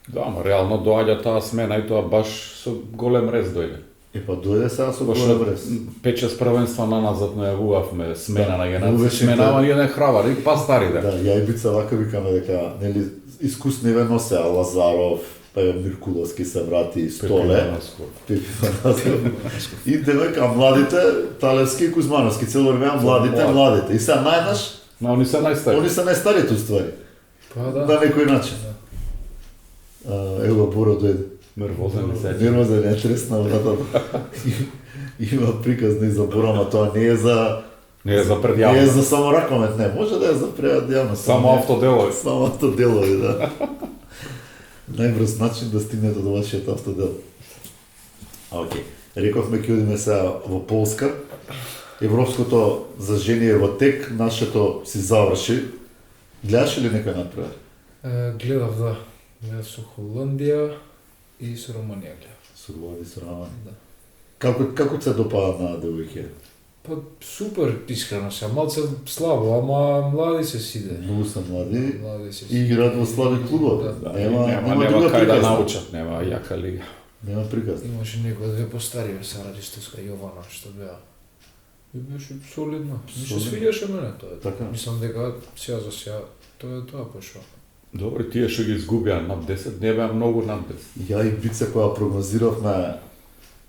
Да, ама реално доаѓа таа смена и тоа баш со голем рез дојде. И па дојде сега со Пошто голем рез. 5-6 првенства наназад најавувавме смена на генерација. Увече Сменава еден храбар и па стари Да, ја и Бица вака викаме дека нели искусниве носеа Лазаров, па е Миркуловски се врати, Столе, Пепи Панасков. И дека младите, Талевски и Кузмановски, цело време младите. И сега најнаш, Но они се најстари. они се најстарите уствари. Па На да. некој начин. Ево Боро дојде. Нервозен ли се? Нервозен е тресна вратата. Има приказ не за Боро, ама тоа не е за Не е за пред не е јавност. за само ракомет, не, може да е за пред јавност. Само автоделови. Само автоделови, да. Најбрз начин да стигнете до вашиот автодел. Океј. Рековме ќе одиме сега во Полска. Европското за жени е во тек, нашето си заврши. Гледаш ли некој надпревар? Гледав, да. Гледав со Холандија и со Романија гледав. Со Лови со Романи. Да. Како се допаѓа на девојке? Па супер, искрено се, малце слабо, ама млади се сиде. Многу се млади Млади се и сиде. играат во слаби клубови. Да, Нема нема друга кај да приказна. научат, нема јака лига. Нема приказна. Имаше некој две постари бе Сара Ристовска Јована што беа. И беше солидно. Ми се Солидно. свиѓаше мене тоа. Така. Мислам дека сега за сега тоа е тоа пошо. Добро, тие што ги изгубија над 10, не беа многу над 10. Ја и Бице која прогнозиравме,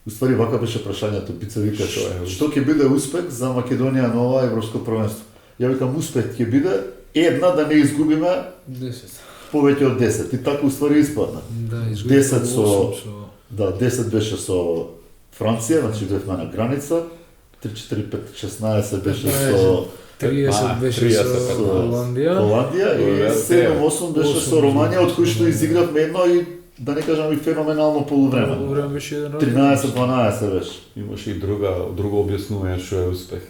уствари вака беше прашањето, Бице вика Што е што ќе биде успех за Македонија на ова европско првенство. Ја викам успех ќе биде една да не изгубиме 10. повеќе од 10 и така уствари испадна. Да, 10 со- 8 Да, 10 беше со Франција, значи бевме на граница, 3, 4, 5, 16 беше со 30 беше 30 со со Холандија. Холандија и 7-8 беше со 8 Романија, од кои што изигравме едно и да не кажам и феноменално полувреме. Во време беше еден 13-12 беше. Имаше и друго објаснување што е успех.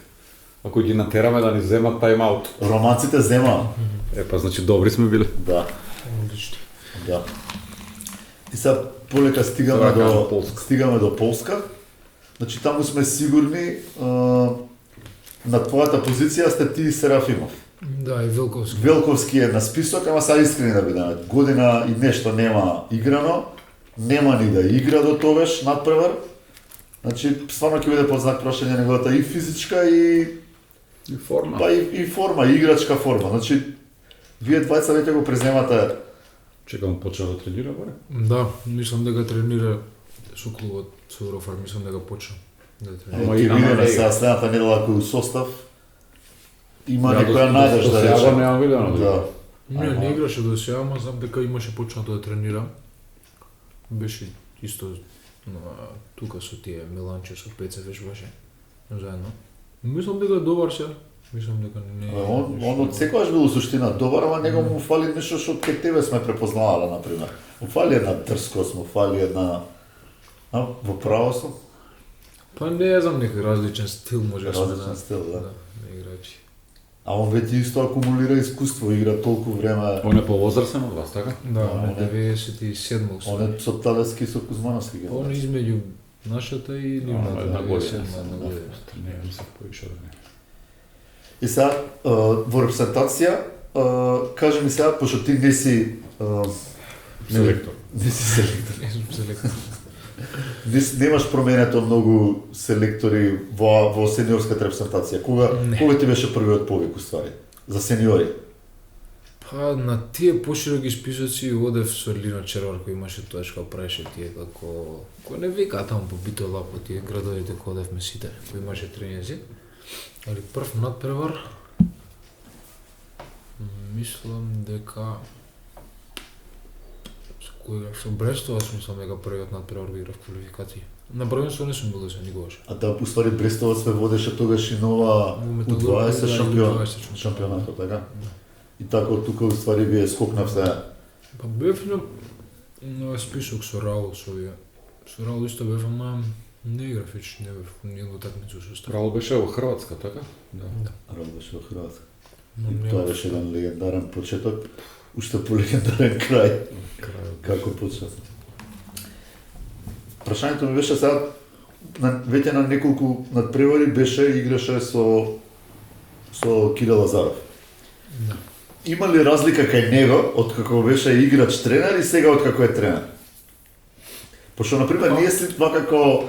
Ако ги натераме да ни земат тајм-аут. Романците земаа. Е, па значи добри сме биле. Да, Одлично. да. И сега полека стигаме Сега кажам до Полска. стигаме до Полска. Значи таму сме сигурни на твојата позиција сте ти и Серафимов. Да, и Велковски. Велковски е на список, ама сега искрени да бидеме. Година и нешто нема играно, нема ни да игра до тогаш надпревар. Значи, стварно ќе биде под знак прашање неговата и физичка и И форма. па и форма, и играчка форма. Значи, вие двајца веќе го признавате. Чекам почна да тренира горе. Да, мислам дека тренира со клубот со Еврофар, мислам дека почна да тренира. Ама Ќе и- ама видиме не сега следната недела кој состав. Има Да, некоја надеж да сега речем. немам видено. Да. Не, Ама- не играше до сега, ама знам дека имаше почнато да тренира. Беше исто тука со тие Миланче со Пеце беше заедно. Мислам дека е добар сега. Мислам дека не е. Он од секогаш бил суштина добар, ама него му фали нешто што кај тебе сме препознавале, например. Му фали една дрскост, му фали една... А, во право сум? Па не знам некој различен стил може да Различен стил, да. на играчи. А он веќе исто акумулира искуство, игра толку време. Он е повозрасен од вас, така? Да, он е- 97 сум. Он е со Талевски и со Кузмановски Па он е генерација. измеѓу нашата и нивната. Една година. 97 една година. Не, се поише да не. И сега, во репрезентација, кажи ми сега, пошто ти не си... Селектор. Не си селектор. Не сум селектор. Немаш променето многу селектори во сениорската репрезентација. Не. Кога ти беше првиот повик уствари? За сениори? Па на тие пошироки списоци одев со Лино Червар кој имаше тоа што правеше тие како кој не вика таму по Битола по тие градовите кои одевме сите, кој имаше тренинзи. Али прв надпревар мислам дека со кој играв со Брестоваc, мислам дека првиот надпревар го играв квалификации. На првенство не сум бил се никогаш. А да, уствари Брестоваc ве водеше тогаш и нова Во Металург, U20 да, шампион, U20 шампионатот, така? И така од тука уствари вие скокнавте. Па бев на список со Раул, со овие. Со Раул исто бев, ама не играв веќе, не бев ни едно такмицу со Стар. Крал беше во Хрватска, така? Да. Да. Рол беше во Хрватска. Но И не тоа бев. беше еден легендарен почеток. уште по легендарен крај. Како почна. Прашањето ми беше сега, веќе на неколку надпревари беше, играше со Кирил Лазаров. Да. Има ли разлика кај него, од како беше играч тренер и сега од како е тренер? Пошто, например, ние си това како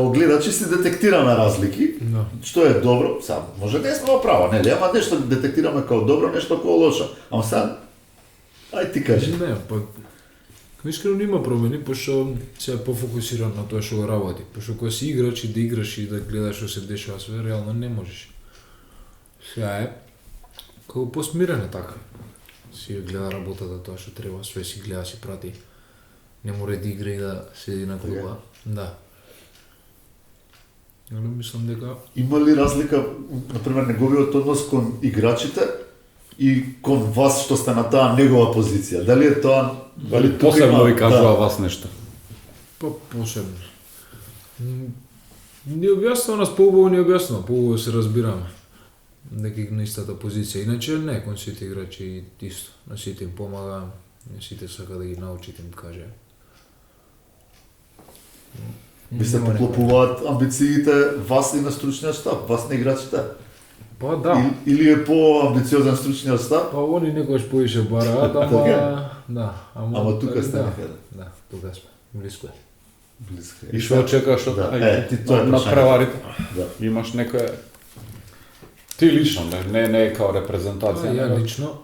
гледачи си детектираме разлики, Да. што е добро, сега, може не сме право, нели, ама нешто детектираме како добро, нешто како лошо. Ама сега, ај ти кажи. Не, па искрено нема промени, пошто се е пофокусиран на тоа што го работи. Пошто кога си играч и да играш и да гледаш што се дешава све, реално не можеш. Сега е како посмирен е така. Си гледа работата, тоа што треба, све си гледа, си прати. Не мора да игра и да седи на клуба. Да. Но мислам дека Има ли разлика, например, неговиот однос кон играчите и кон вас што сте на таа негова позиција? Дали е тоа... Дали тука посебно има- ви кажува да. вас нешто? па посебно. Не објаснува нас поубаво, не објаснува, поубаво се разбираме. Дека на истата позиција. Иначе не, кон сите играчи исто. На сите им помага, на сите сака да ги научи, им каже. Ви се Нема некој. поклопуваат амбициите вас и на стручниот штаб, вас на играчите? Па да. Или е по-амбициозен стручниот штаб? Па они некојаш поише бараат, ама... Така? Да. Ама тука сте да. некаде. Да, тука сме. Близко е. Близко. И што очекуваш од Да, ти тоа е на прашањето. преварите? Да. Имаш некоја... Ти лично, не е као Па, репрезентација. ја него- лично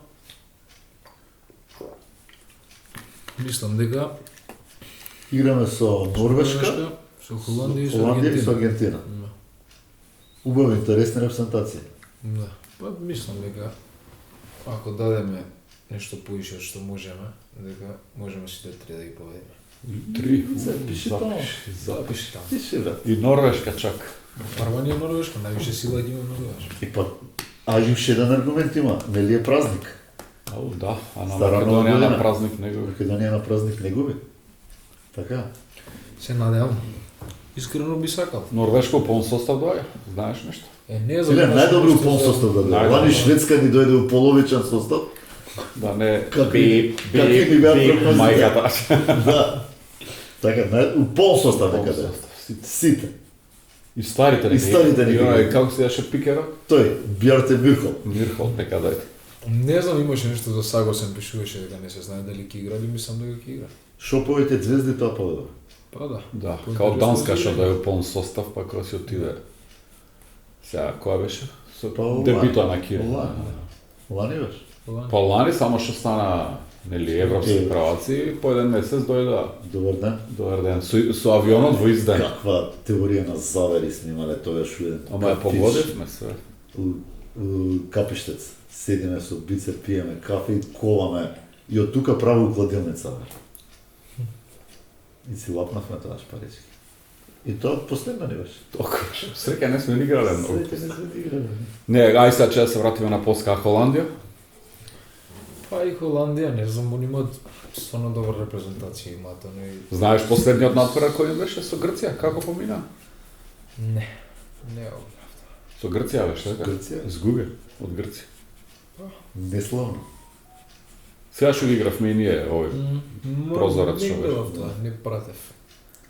мислам дека Играме со Норвешка, со Холандија и со Холандија и со Аргентина. Аргентина. Да. Убави, интересни репрезентации. Да. Па мислам дека ако дадеме нешто поише од што можеме, дека можеме сите три да ги победиме. Три. Запиши тоа. Запиши таму. Пиши, бе. И Норвешка чак. Прва е Норвешка, највише сила ги има Норвешка. И па, а уште еден аргумент има, нели е празник? Ау, да, а на Стара Нова Македонија година. на празник него. Македонија на празник не губи. Така. Се надевам. Искрено би сакал. Норвешко полн состав доаѓа, знаеш нешто? Не Иле најдобро у пол состав да дојде. Најдобро. Лани Шведска ни дојде у половичен состав. Да не Какви ни беа прогнозите? мајката. Да. Така, у пол состав некаде. Сите. И старите И старите нека нека. играат. Како се јаше пикера? Тој, Бjarте Мирхол. Мирхол нека дајте. Не знам, имаше нешто за Сагосен пишуваше дека не се знае дали ќе игра, или мислам дека ќе игра. Шоповите звезди тоа победа. Па да. Да, По као интересно Данска што изгледа. дај полн состав, па кога си отиде. Сега која беше? Со Па, Лани. дебитот на Кире. Лани беше. Па Лани само што стана нели европски Окей. праваци, по еден месец дојде Добар ден. добар ден со авионот во изден. Каква теорија на завери снимале тогаш у Ама ја погодивме све. у Капиштец. Седиме со бице, пиеме кафе и коламе. И од тука право кладилница. Бе. И си лапнавме тоаш парички. И тоа последно не беше. Толку. Среќа не сме ни играле многу. Среќа не се играле. Не, ај сега ќе да се вратиме на Полска, Холандија. Па и Холандија, не знам, они имаат стварно добра репрезентација, имаат оној... Знаеш последниот надпревар кој им беше со Грција, како помина? Не. Не, Со Грција беше, така? Грција? Изгуби од Грција. Неславно. Сега што ги игравме и ние овој. Прозорец не што беше. гледав тоа, не пратев.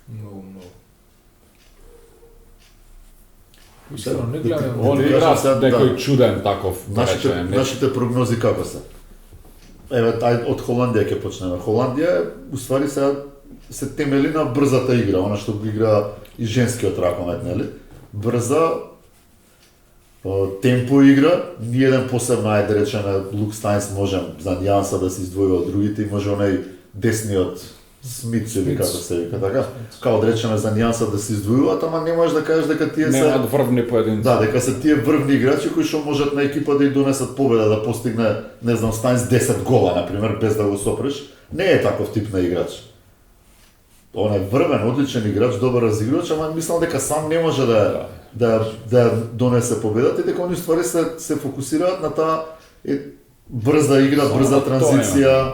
Многу. Искрено, не гледам. Он Ти игра кажам сега, некој да. чуден таков, да Нашите, речеме, нашите прогнози како се? Еве, ај од Холандија ќе почнеме. Холандија, уствари се темели на брзата игра, она што го игра и женскиот ракомет, нели? Брза, темпо игра, ниеден посебно, ајде да речеме, Лук Стајнс може за нјанса да се издвојува од другите и може онај десниот Смит или како се вика, така? Као да речеме за нјанса да се издвојуваат, ама не можеш да кажеш дека тие се... немаат врвни поединци. Да, дека се тие врвни играчи кои што можат на екипа да ја донесат победа, да постигне, не знам, Стајнс 10 гола, например, без да го сопреш. Не е таков тип на играч. Он е врвен, одличен играч, добар разиграч, ама мислам дека сам не може да донесе победата и дека они ствари се фокусираат на таа брза игра, Само брза на тоа транзиција.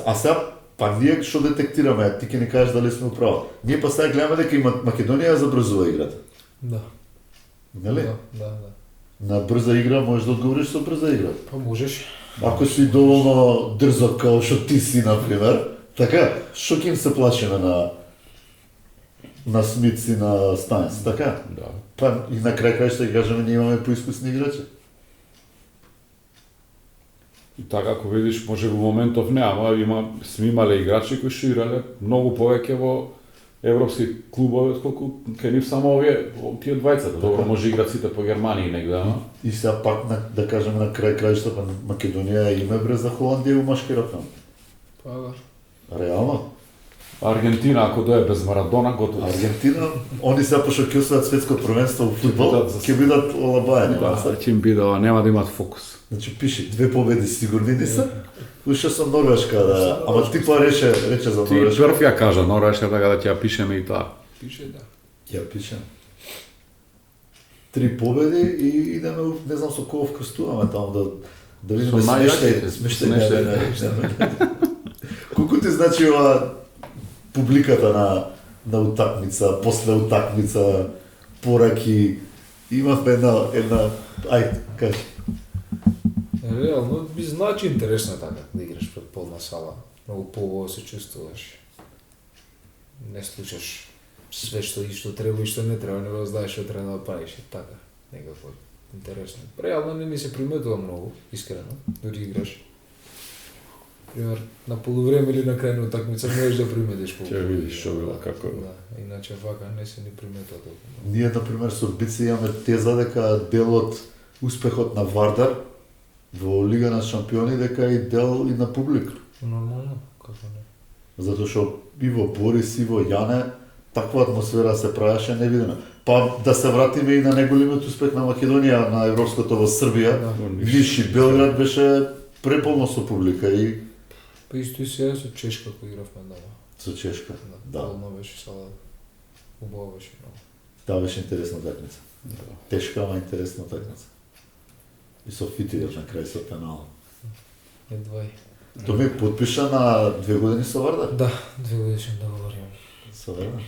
А сега па ние што детектираме, ти ќе ни кажеш дали сме управо. Ние па сега гледаме дека и Македонија ја забрзува играта. Да. Нели? Да. На брза игра можеш да одговориш со брза игра. Па можеш. Ако си доволно дрзок као што ти си, например, така, што ќе им се плашиме на Смитс и на Стајнс, така? Да. Па и на крај крај ќе кажеме, ние имаме поискусни играчи. И така, ако видиш, може во моментов не, ама сме имале играчи кои што играле многу повеќе во европски клубови, отколку кај нив само тие двајцата. Добро, може играат сите по Германија негде, ама. И сега пак, да кажеме, на крај крајшта, па Македонија има брез за Холандија у машки ракам. Па да. Реално. Аргентина, ако дое без Марадона, готово. Аргентина, они сега пошто ќе освојат светско првенство во фудбал, ќе бидат олабаени. Да, ќе им биде, нема да имат фокус. Значи пише 2 победи сигурни не се. Уште со Норвешка да, ама ти па рече за Ти Норвешка. прв ја кажа Норвешка, така да ќе ја пишеме и тоа. Пише да. Ја пишем. 3 победи и идеме, не знам со кого вкрстуваме таму да видиме Со најјаките, смешај. Колку ти значи ова публиката на утакмица, после утакмица, пораки, имавме една, ајде, кажи. Реално би значи интересно така да играш пред полна сала. Многу побаво се чувствуваш. Не слушаш све што треба и што не треба, не знаеш што треба да правиш и така. Некако интересно. Реално не ми се приметува многу, искрено, дори играш. Пример, на полувреме или на крај на утакмица можеш да приметиш колку. Ќе видиш што било, како. Да, иначе вака не се ни приметува толку. Ние, например, со Бице имаме теза дека дел од успехот на Вардар во Лига на шампиони дека е дел и на публика. Нормално, како не. Затоа што и во Борис и во Јане таква атмосфера се правеше невидена. Па да се вратиме и на неголемиот успех на Македонија на европското во Србија. Да. Ниш и Белград беше преполно со публика и Па исто и сега со Чешка кој игравме дома. со Чешка. Да. Полно беше сала. Убаво беше много. Таа беше интересна такмица. Да. Тешка, ама интересна такмица. И со Фитилев на крај со пенал. Едва и. Тоа ми подпиша на 2 години со Вардар. Да, 2 годишен договор имам. Со Вардар.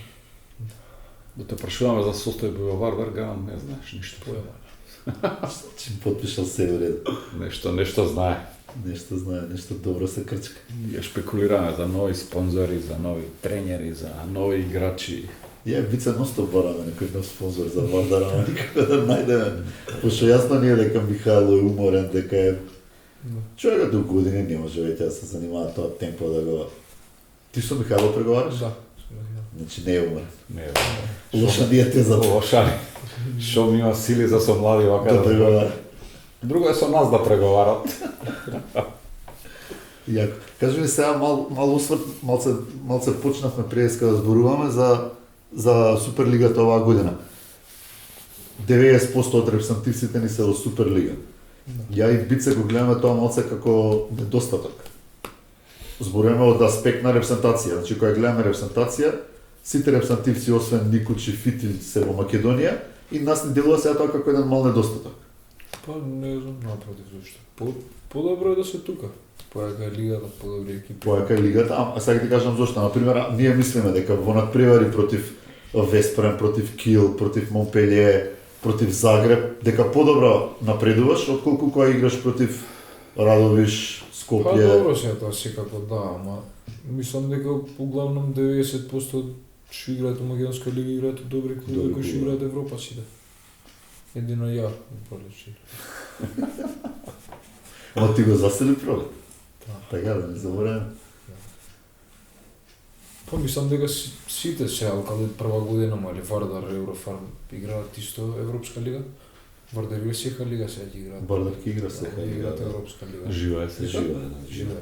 Да те прашуваме за состојба во Вардар, гарам не знаеш ништо. Поема. Чим подпишал се во ред. Нешто знае. Нешто знае, нешто добро се крчка. Ја шпекулираме за нови спонзори, за нови тренери, за нови играчи. Ја Бице носто бараме некој нов спонзор за Вардар, ама никако да најдеме. Пошто јасно ни е дека Михајло е уморен, дека е човекот до години не може веќе да се занимава тоа темпо да го... Ти со Михајло преговараш? Да. Значи не е уморен. Не, Лоша ни е теза лошари. Шо ми има сили за со млади вака да преговара. Друго е со нас да преговарат. Јако. Кажи ми сега мал осврт, малце почнавме преска да зборуваме за Суперлигата оваа година. 90% од репрезентативците ни се во Суперлига. Ја и Бице го гледаме тоа малце како недостаток. Зборуваме од аспект на репрезентација. Значи, кога гледаме репрезентација, сите репрезентативци, освен Никоч и Фитил, се во Македонија и нас ни делува сега тоа како еден мал недостаток. Па не знам напротив зашто. Подобро е да се тука. Појака е лигата, подобри екипи. Појака е лигата, а сега ти кажам зошто. Например, ние мислиме дека во надпревари против Веспрем, против Кил, против Монпелие, против Загреб, дека подобро напредуваш отколку кога играш против Радовиш, Па Скопје. добро се тоа секако да, ама мислам дека поглавном 90% што играат во Македонска лига играат од добри клубови кои што играат Европа сите. Едино ја пролечи. Ама ти го засели пролет. Да. Така да не забораваме. Па мислам дека сите сега каде прва година мали Вардар, Еврофарм играат исто Европска лига. Вардар и сеха лига сега ќе играат. Бардар ки игра се. Играат Европска лига. Жива е се. Жива.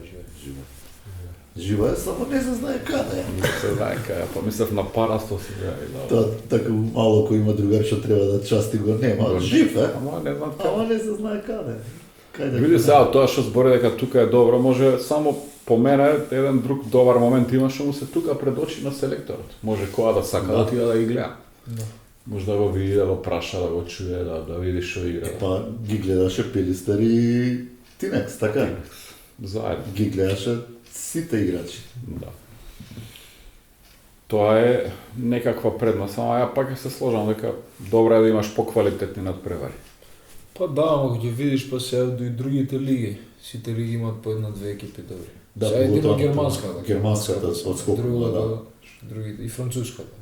Жива е, само не се знае каде. Не се знае кај, па мислев на Парасто сега и да. Тоа така мало кој има другар што треба да части го нема. Жив е, Ама не знам кај. ама не се знае каде. Каде? Види сега тоа што збори дека тука е добро, може само по мене еден друг добар момент има што му се тука пред очи на селекторот. Може која да сака да отида да ги гледа. Да. Може да го види, да го праша, да го чуе, да види што игра. Па ги гледаше Пелистер и Тинекс, така? Заедно. Ги гледаше сите играчи. Да. Тоа е некаква предност, ама ја пак ќе се сложам дека добро е да имаш поквалитетни надпревари. Па да, ама ќе видиш па се и другите лиги. Сите лиги имаат по една-две екипи добри. Да, Сега едино поготово германската. германската отскокнува, да. Другите, и француската.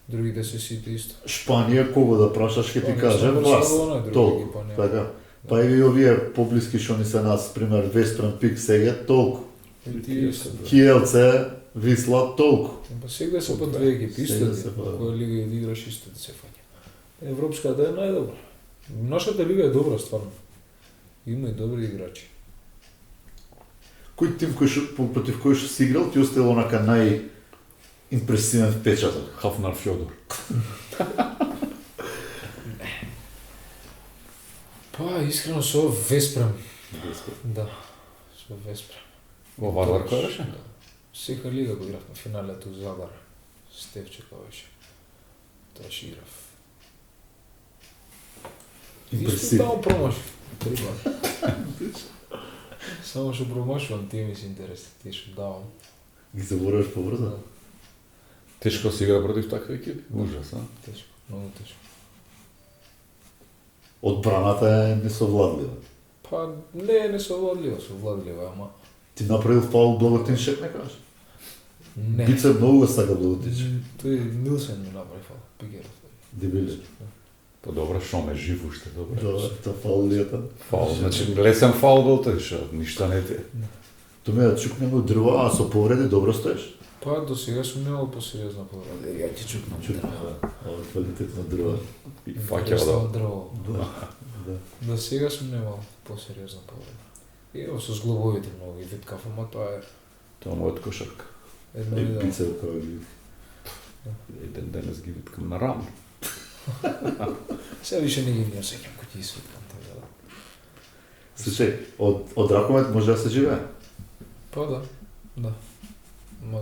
Другите се сите исто. Шпанија, кого да прашаш, ќе ти каже Вас. Толку, така. Па и овие поблиски што ни се нас, пример Вестран Пик сега, толку. И ти исто. Киелце, Висла, толку. Па сега се по две екипи, исто. Сега се по- Која лига да играш исто да се фаќа. Европската е најдобра. Нашата лига е добра стварно. Има и добри играчи. Кој тим против кој што си играл ти оставил онака најимпресивен впечаток? Хафнар Фјодор. Па, искрено со Веспрем. Да, со Веспрем. Во Вардар кој беше? Да. Сека лига го играв на финалето у Задар. Стевче кој беше. Тоа ще играв. Исто Импресивен. таму промашив. Само што промашувам, тие ми се интересни, тие што давам. Ги забораваш побрзо? Да, Тешко се игра против такви екипи. Ужас, а? тешко, многу тешко. Одбраната е несовладлива. Па, не е совладлива, ама... Ти направил фаул Благотиншек, не кажеш? Не. Бице многу сака Благотиншек. Тој Нилсен ми направи фал, Пигеров. Дебиле. Па добро, шо ме жив уште, добро. Да, та фаул лијата. Фаул, значи лесен фаул бил тој, шо ништа не ти. То ме да чукне го дрва, а со повреди добро стоеш? Па, до сега сум немал посериозна повреда. Ја ти чукнам Чукне, ова квалитетно дрва. И фаќава да. дрво. Да, да. До сега сум немал посериозна повреда. И ево со зглобовите многу ги виткав, ама тоа е Тоа мојот кошарка. едно Е, видео. бице како ги. Еден денес ги виткам на рамо. Сега више не ги не осеќам кој ти свиткам, така да. Слушај, од ракомет може да се живее? Па да, да. Ма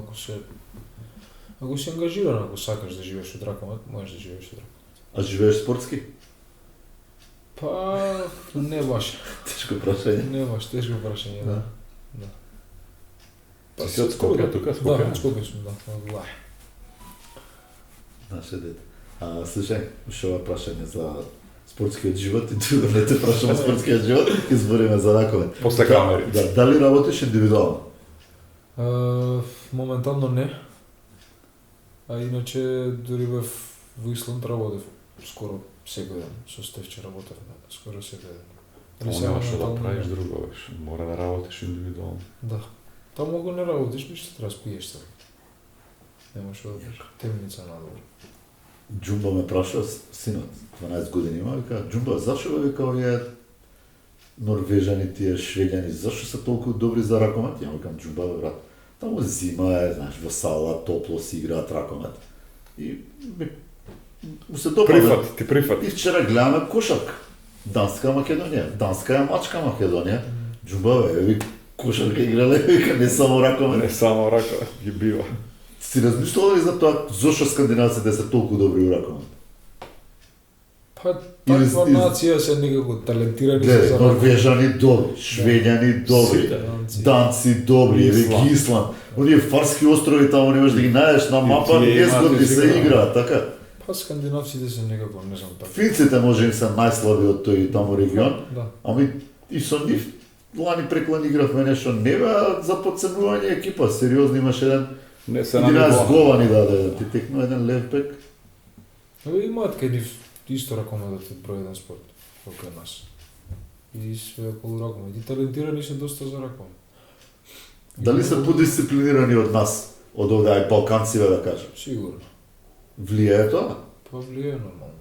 ако си ангажиран, ако сакаш да живееш од ракомет, можеш да живееш од ракомет. А живееш спортски? Па, не баш. Тешко прашање. Не баш, тешко прашање, да. Да. Ти си од Скопје, тука, Скопје? Да, од Скопје сум, да, од Влај. Наше дете. Слушај, уште ова прашање за спортскиот живот и тука не те прашам спортскиот живот, избориме за ракомет. После камери. Да, дали работиш индивидуално? Моментално не. А иначе дури бев во Исланд работев скоро секој ден. Со Стевче работевме скоро секој ден. Тоа сега нема што да моментално правиш не. друго, веш. Мора да работиш индивидуално. Да. Таму ако не работиш, ништо треба спиеш сега. Нема што да правиш. Темница надолу. Џумба ме прашува, синот, 12 години има, вика, Џумба, зашо бе, вика, овие норвежани, тие швеѓани, зашо се толку добри за ракомет? Ја викам, Џумба, бе, брат, таму зима е, знаеш, во сала, топло си играат ракомет. И му се допада. Прифат, ти прифат. И вчера гледаме кошарка. Данска Македонија. Данска е мачка Македонија. Џумба, бе, ви кошарка играле, вика, не само ракомет. Не само рака ги бива. Си размислувал ли за тоа зошто скандинавците се толку добри у ракомет? Па, Или- таква или- нација се некако талентирани се Гледај, за норвежани добри, швеѓани добри, Сите. данци добри, еве Исланд. ги Исланд. Оние фарски острови таму не можеш да ги најдеш на мапа, тие незгодни имаат се игра. играат, така. Па скандинавците се некако, не знам така. Финците може им се најслаби од тој таму регион, Да. ами и со нив лани преклани игравме нешто не бе за подценување екипа, сериозно имаш еден Не се на 11 ниво. гола ни даде, ти текну еден левбек. Абе имаат кај нив исто ракометот е број еден спорт, колку е нас. И све околу ракомет. И талентирани се доста за ракомет. Дали се подисциплинирани од нас, од овде ај балканциве да кажем? Сигурно. Влијае тоа? Па влијае нормално.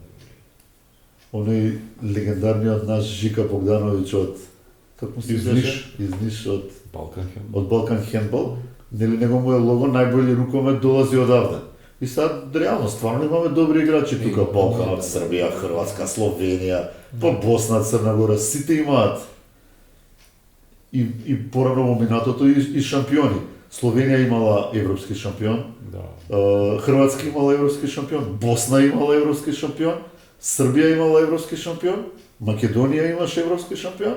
Оној легендарниот наш Жика Богдановиќ од како му се Из беше? Ниш. Из Ниш од Балкан хем. Балкан хендбол, нели него му е лого најбољи рукомет долази одавде. И сад реално стварно имаме добри играчи тука, Има, Балкан, да. Србија, Хрватска, Словенија, па Босна, Црна Гора, сите имаат и порано во минатото и шампиони. Словенија имала европски шампион, Да. Хрватска имала европски шампион, Босна имала европски шампион, Србија имала европски шампион, Македонија имаше европски шампион,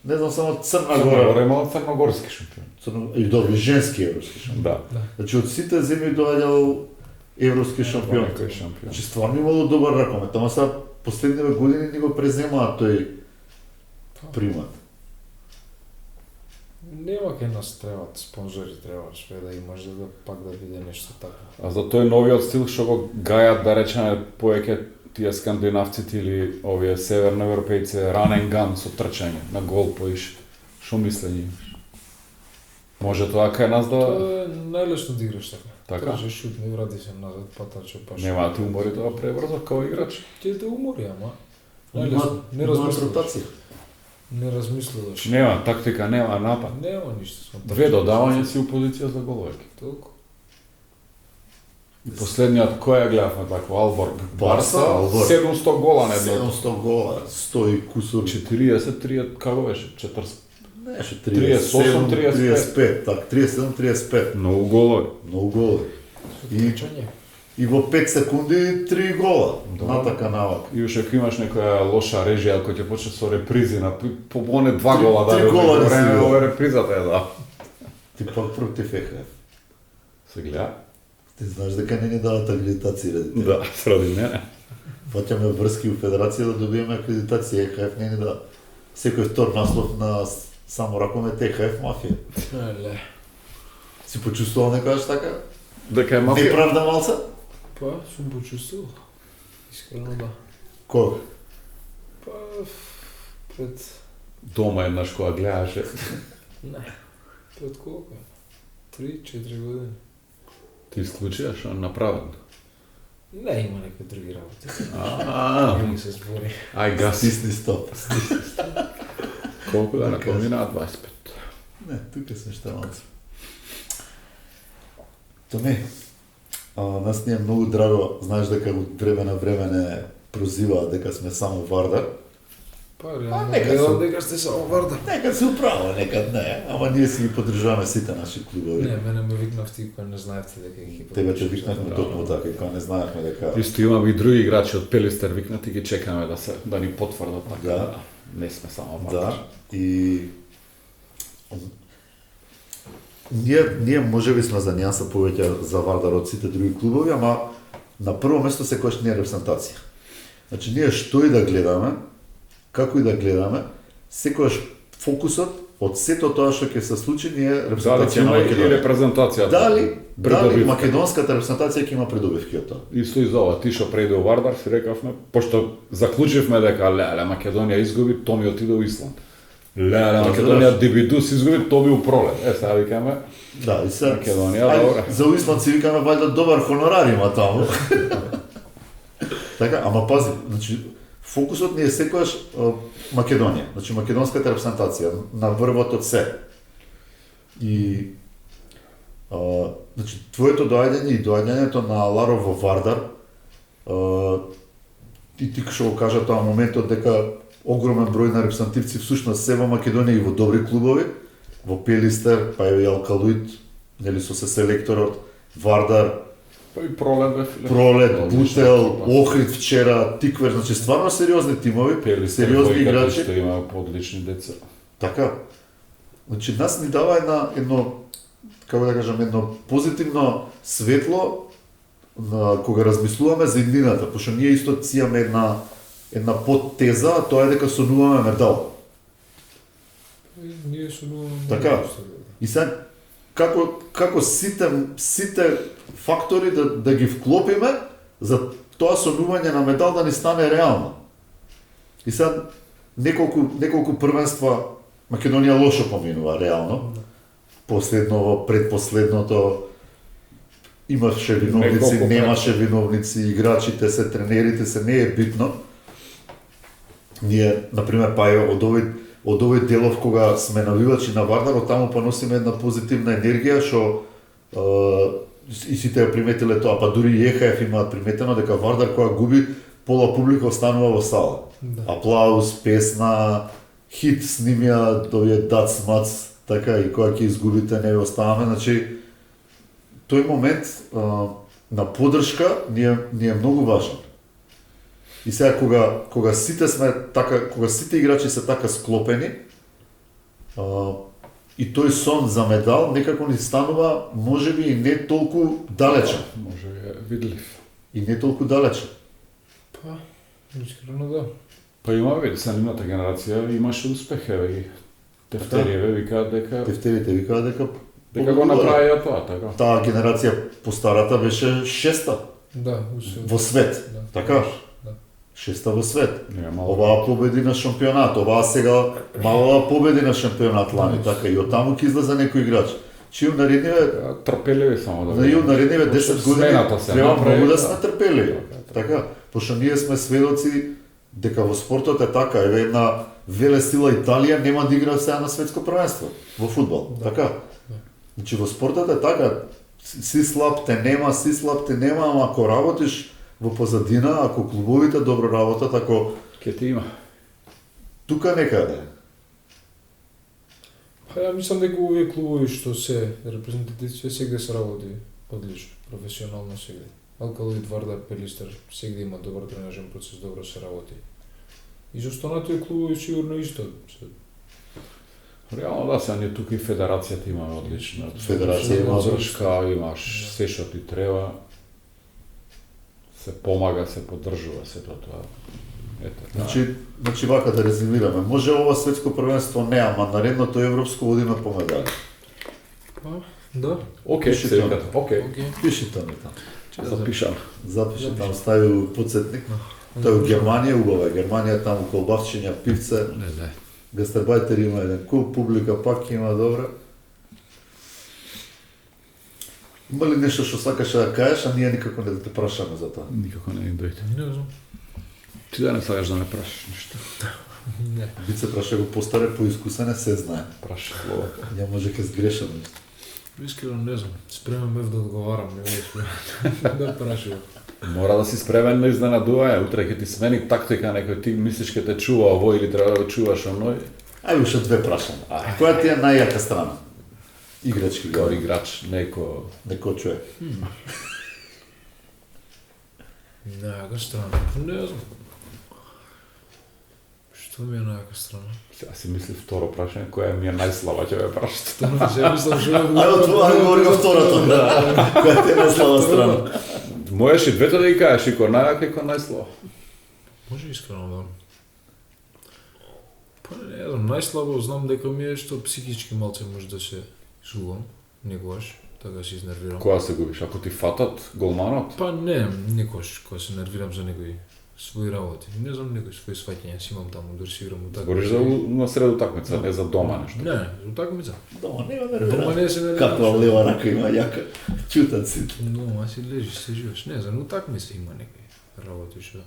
не знам само Црна Црна Гора, Гора имала црногорски шампион. и добри женски европски шампион. Да. Значи од сите земји доаѓал европски шампион. Некој шампион. Значи стварно имало добар ракомет, ама сега последниве години ни го преземаат тој примат. Нема кај нас требаат спонзори, треба све да имаш за да пак да биде нешто такво. А за тој новиот стил што го гајат, да речеме, повеќе тие скандинавците или овие северноевропејци, run and gun со трчање на гол поиш. Што мислење имаш? Може тоа кај нас да... Тоа е најлесно да играш така. Така? Трчаш, шутни, врати се назад, па трча, па шут. Нема да ти умори тоа пребрзо као играч? Ти те умори, ама. Имаат Најлесно, не имаат размислуваш. ротација. Не размислуваш. Нема тактика, нема напад. Нема ништо. Две додавање си у позиција за головеќе. Толку. И последниот кој ја гледавме тако Алборг Барса, Алборг. 700 гола не до 700 гола, 100 и кусур. 40 како беше 40 Неше 38, 35, так, 37-35. многу голови. Многу голови. И, Трчање. и во 5 секунди 3 гола. Да. Натака навак. И уште ако имаш некоја лоша режија кој ќе почне со репризи на по оне 2 гола да Три гола не си време видел. ова репризата е да. Ти пак против ЕХФ. Се гледа? Ти знаеш дека не ни дават акредитација ради тебе. Да, сради мене. Фаќаме врски у Федерација да добиеме акредитација. ЕХФ не ни да. Секој втор наслов на само ракомет ЕХФ мафија. Леле. Си почувствувал некојаш така? Дека е мафија. Неправда малца? Па, сум почувствувал. Искрено да. Кога? Па, пред... Дома еднаш кога гледаше. Не. Пред колко? 3-4 години. Ти исклучија што направен. Не, има некои други работи. Аа, Не се збори. ај газ. Стисни стоп. Колку да поминаа 25. Не, тука сме што малце. Томи, нас ни е многу драго, знаеш дека од време на време не прозиваат дека сме само Вардар. Па, реално, нека гледам се- дека сте само Вардар. Некад се управа, некад не, ама ние си ги поддржуваме сите наши клубови. Не, мене ме викнавте и кога не знаевте дека ги Тебе те викнавме токму така, и кога не знаевме дека... Исто имаме и други играчи од Пелистер викнати, ги чекаме да ни потврдат така. Да. Не сме само Да, Вардар. и... Ние можеби сме за нијанса повеќе за Вардар од сите други клубови, ама на прво место секогаш не е репрезентација. Значи ние што и да гледаме, како и да гледаме, секогаш фокусот од сето тоа што ќе се случи не е Дали ќе репрезентација на има и Македонија. репрезентација? Дали Придобивка. македонската репрезентација ќе има придобивки од тоа? Исто и за ова, ти што преде у Вардар си рекавме, пошто заклучивме дека леле Македонија изгуби, Томи отиде у Исланд. Леле Македонија Дибидус изгуби, Томи у Пролет. Сега викаме, Да, и сега Македонија, ајде, добре. За Уисланд си викаме вајда добар хонорар има таму. Така, ама пази, значи фокусот ни е секогаш Македонија, значи македонската репрезентација на врвот од се. И значи твоето доаѓање и доаѓањето на Ларов во Вардар и ти што го кажа тоа моментот дека огромен број на репрезентативци всушност се во Македонија и во добри клубови, во Пелистер, па и Алкалуит, нели со се селекторот, Вардар, па и Пролет бе. Пролет, Одлична Бутел, екипа. Охрид вчера, Тиквер, значи стварно сериозни тимови, Пелистер, сериозни кои играчи. што има одлични деца. Така. Значи нас ни дава едно како да кажам, едно позитивно светло на кога размислуваме за иднината, пошто ние исто си имаме една подтеза, а тоа е дека сонуваме медал. Ние сонуваме. Така. И сега како сите фактори да ги вклопиме за тоа сонување на медал да ни стане реално. И сега неколку првенства Македонија лошо поминува реално. Последново, предпоследното имаше виновници, Неколку немаше виновници, играчите се, тренерите се, не е битно. Ние, например, па од овој делов кога сме навивачи на Вардар, од таму поносиме една позитивна енергија што и сите ја приметиле тоа, па дури и ЕХФ имаат приметено дека Вардар кога губи, пола публика останува во сала. Да. Аплауз, песна, хит снимија, овие дац мац, така и кога ќе изгубите не оставаме, значи тој момент на поддршка ни е многу важен. И сега кога сите сме така, кога сите играчи се така склопени, и тој сон за медал некако ни станува можеби и не толку далечен. Може е видлив. И не толку далечен. Па, Искрено да. Па има веќе са нивната генерација имаше успех, еве ги. Тефтериеве викаат дека Тефтерите викаат дека го направија тоа, така. таа генерација постарата беше шеста Да, во свет. Да. Така? Да. Шеста во свет. Нема Оваа победи на шампионат, оваа сега мала победи на шампионат лани, така и оттаму ќе излезе некој играч. Чију наредниве, трпеливи само да. на ју наредниве 10 години Смената се треба направи, многу да да. сме трпеливи. Така, пошто ние сме сведоци дека во спортот е така, еве една велесила Италија нема да игра сега на светско првенство во фудбал, така. Значи во спортот е така, си слаб те нема, ама ако работиш во позадина, ако клубовите добро работат, ако Ке ти има. тука некаде. Па ја мислам дека овие клубови што се репрезентативци сегде се работи одлично, професионално сегде. Алкалоид, Вардар, Пелистер, сегде има добар тренажен процес, добро се работи. И за останатите клубови сигурно исто. Реално да, сега ние тука и федерацијата имаме одлична. Федерација има поддршка, имаш се што ти треба. Се помага, се поддржува сето тоа. Ете, Значи вака да резюмираме, може ова светско првенство не, ама наредното европско водиме по медали. Па, да. Океј, Пиши се тоа. викате. Океј. Океј. Пиши тоа ми там. Ќе запишам. Запиши там, стави подсетник. Тоа е у Германија убава, Германија таму колбасчиња, пивце, Не. гастарбајтери има еден куп, публика пак има добра. Има ли нешто што сакаш да кажеш, а ние никако не да те прашаме за тоа? Никако не ни дојде. Не знам. Ти да не сакаш да ме прашаш ништо. Не. Бице праша го постаре, поискусене, се знае. Прашаш слово. Ја може ке сгрешам нешто. Искрено не знам. Спремен бев да одговарам, не бев да прашувам. Мора да си спремен на изненадување. Утре ќе ти смени тактика некој, ти мислиш ке те чува ово или треба да го чуваш оној. Ајде уште две прашам. Која ти е најјака страна? Играчки Као го. играч, неко... Некој чуе. Најака страна. Не знам. Што ми е најака страна? Сега си мисли второ прашање, која ми е најслаба, ќе ме прашаш. Тоа не се мислам што Ајде, тоа говори го второто, да. Која ти е најслаба страна? Можеш и двете да ги кажеш, и кој најак и кој најслаба. Може искрено да. Па не знам, најслабо знам дека ми е што психички малце може да се изгубам, некогаш, така се изнервирам. Кога се губиш? Ако ти фатат голманот? Па не, некогаш, кога се нервирам за некои своји работи. Не знам, некои своји сваќања си имам таму, дори си играм утакмици. Збориш за на сред утакмица, не за дома нешто. Не, утакмица. Дома нема Дома нервира. не се нервирам. Каква лева рака има јака. Чутат си. Дома си лежиш, се живееш. Не знам, утакмица има некои работи што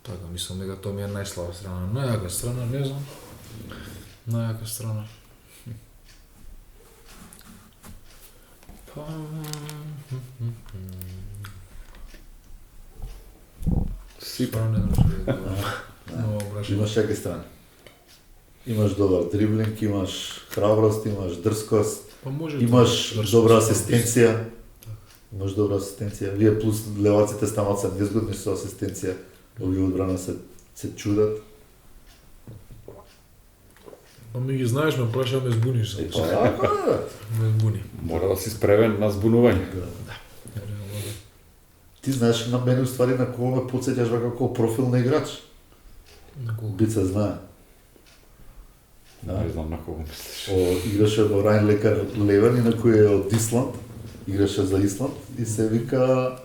така, мислам дека тоа ми е најслаба страна. Најака страна, не знам. Најака страна. Па... Сипа. Па не знам што да кажам. Много прашање. Имаш јаки страни. Имаш добар дриблинг, имаш храброст, имаш дрскост, Па може имаш да добра се асистенција. Имаш добра асистенција. Вие плюс леваците станат се незгодни со асистенција. Овие одбрана се чудат. Па ми ги знаеш, ме прашаја ме збуниш само. Па така да. Ме збуни. Мора да си спремен на збунување. Реално да. Ти знаеш на мене уствари на кого ме подсеќаш вака како профил на играч. На кого? Бице знае. Не знам на кого мислиш. Играше во Райн Лекар Левен, инаку е од Исланд. Играше за Исланд и се вика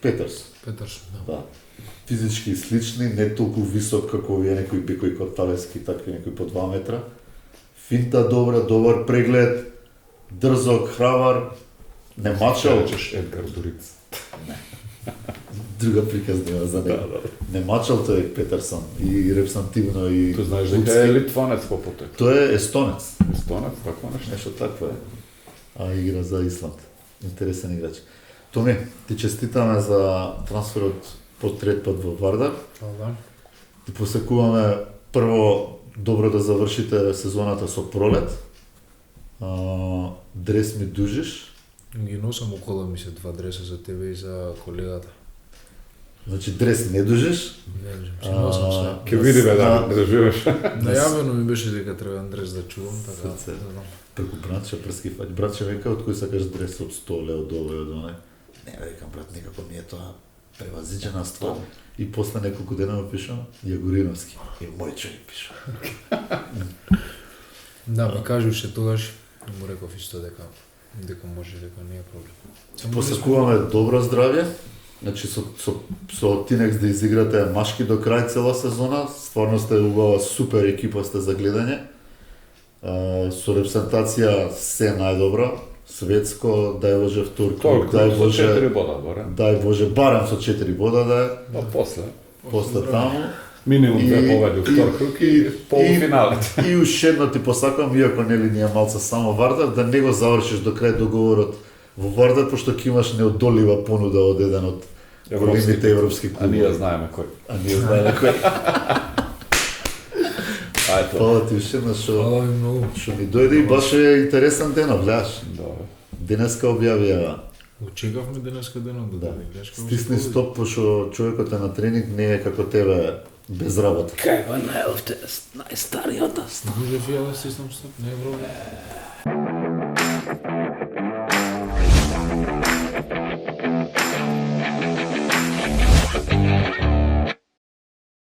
Петерс. Петарсон, да. Да. Физички слични, не толку висок како овие некои бекои корталевски, така некои по 2 метра. Финта добра, добар преглед, дрзок, храбар, не мачал. Речеш Едгар Дуриц. Друга приказнива за него. Да. Не мачал тој Петерсон и репрезентативно и Тој знаеш дека Луцки. е литванец по потек. Тој е естонец. Естонец, такво нешто. Нешто такво е. А игра за Исланд. Интересен играч. Томи, ти честитаме за трансферот по трет пат во Вардар. Да. Ти посекуваме прво добро да завршите сезоната со пролет. Дрес ми дужиш. Ги носам около ми се 2 дреса за тебе и за колегата. Значи дрес не дужиш. Не знам, си носам се. Ке видиме да живееш. Најавено ми беше дека треба дрес да чувам, така. Срце. Не знам. Преку братче прескифаќ. Братче века од кој сакаш дрес од 100 лева до овој од онај. Не, викам брат, никако ми е тоа. превазиđена ствар. И после неколку дена му пишам, Јагориновски. И мој човек пиша. Да, ми кажуваше тогаш, му реков исто дека може, дека не е проблем. Посакуваме добро здравје. Значи со Тинекс да изиграте машки до крај цела сезона. Стварно сте убава супер екипа сте за гледање. Со репрезентација се најдобро. Светско, дај Боже вторко, дај со 4 Боже, бода, барем. дај Боже барем со 4 бода да е. Па после. После таму. Минимум 2 победи у втор круг и полуфиналет. И уште едно ти посакувам, иако нели ние малце само Вардар, да не го завршиш до крај договорот во Вардар, пошто ќе имаш неодолива понуда од еден од големите европски А клубови. ние знаеме кој. А ние знаеме кој. Ајто. Фала ти уште едно Фала ви многу. што ни дојде и баш е интересен денот, гледаш. Добре. Денеска објавија. Очекавме денеска денот да Да. дојде. Грешка ми Стисни се стоп, пошто човекот е на тренинг, не е како тебе без работа. Кај го најавте, најстариот. повеќе. Може ја да стиснам стоп, не е проблем.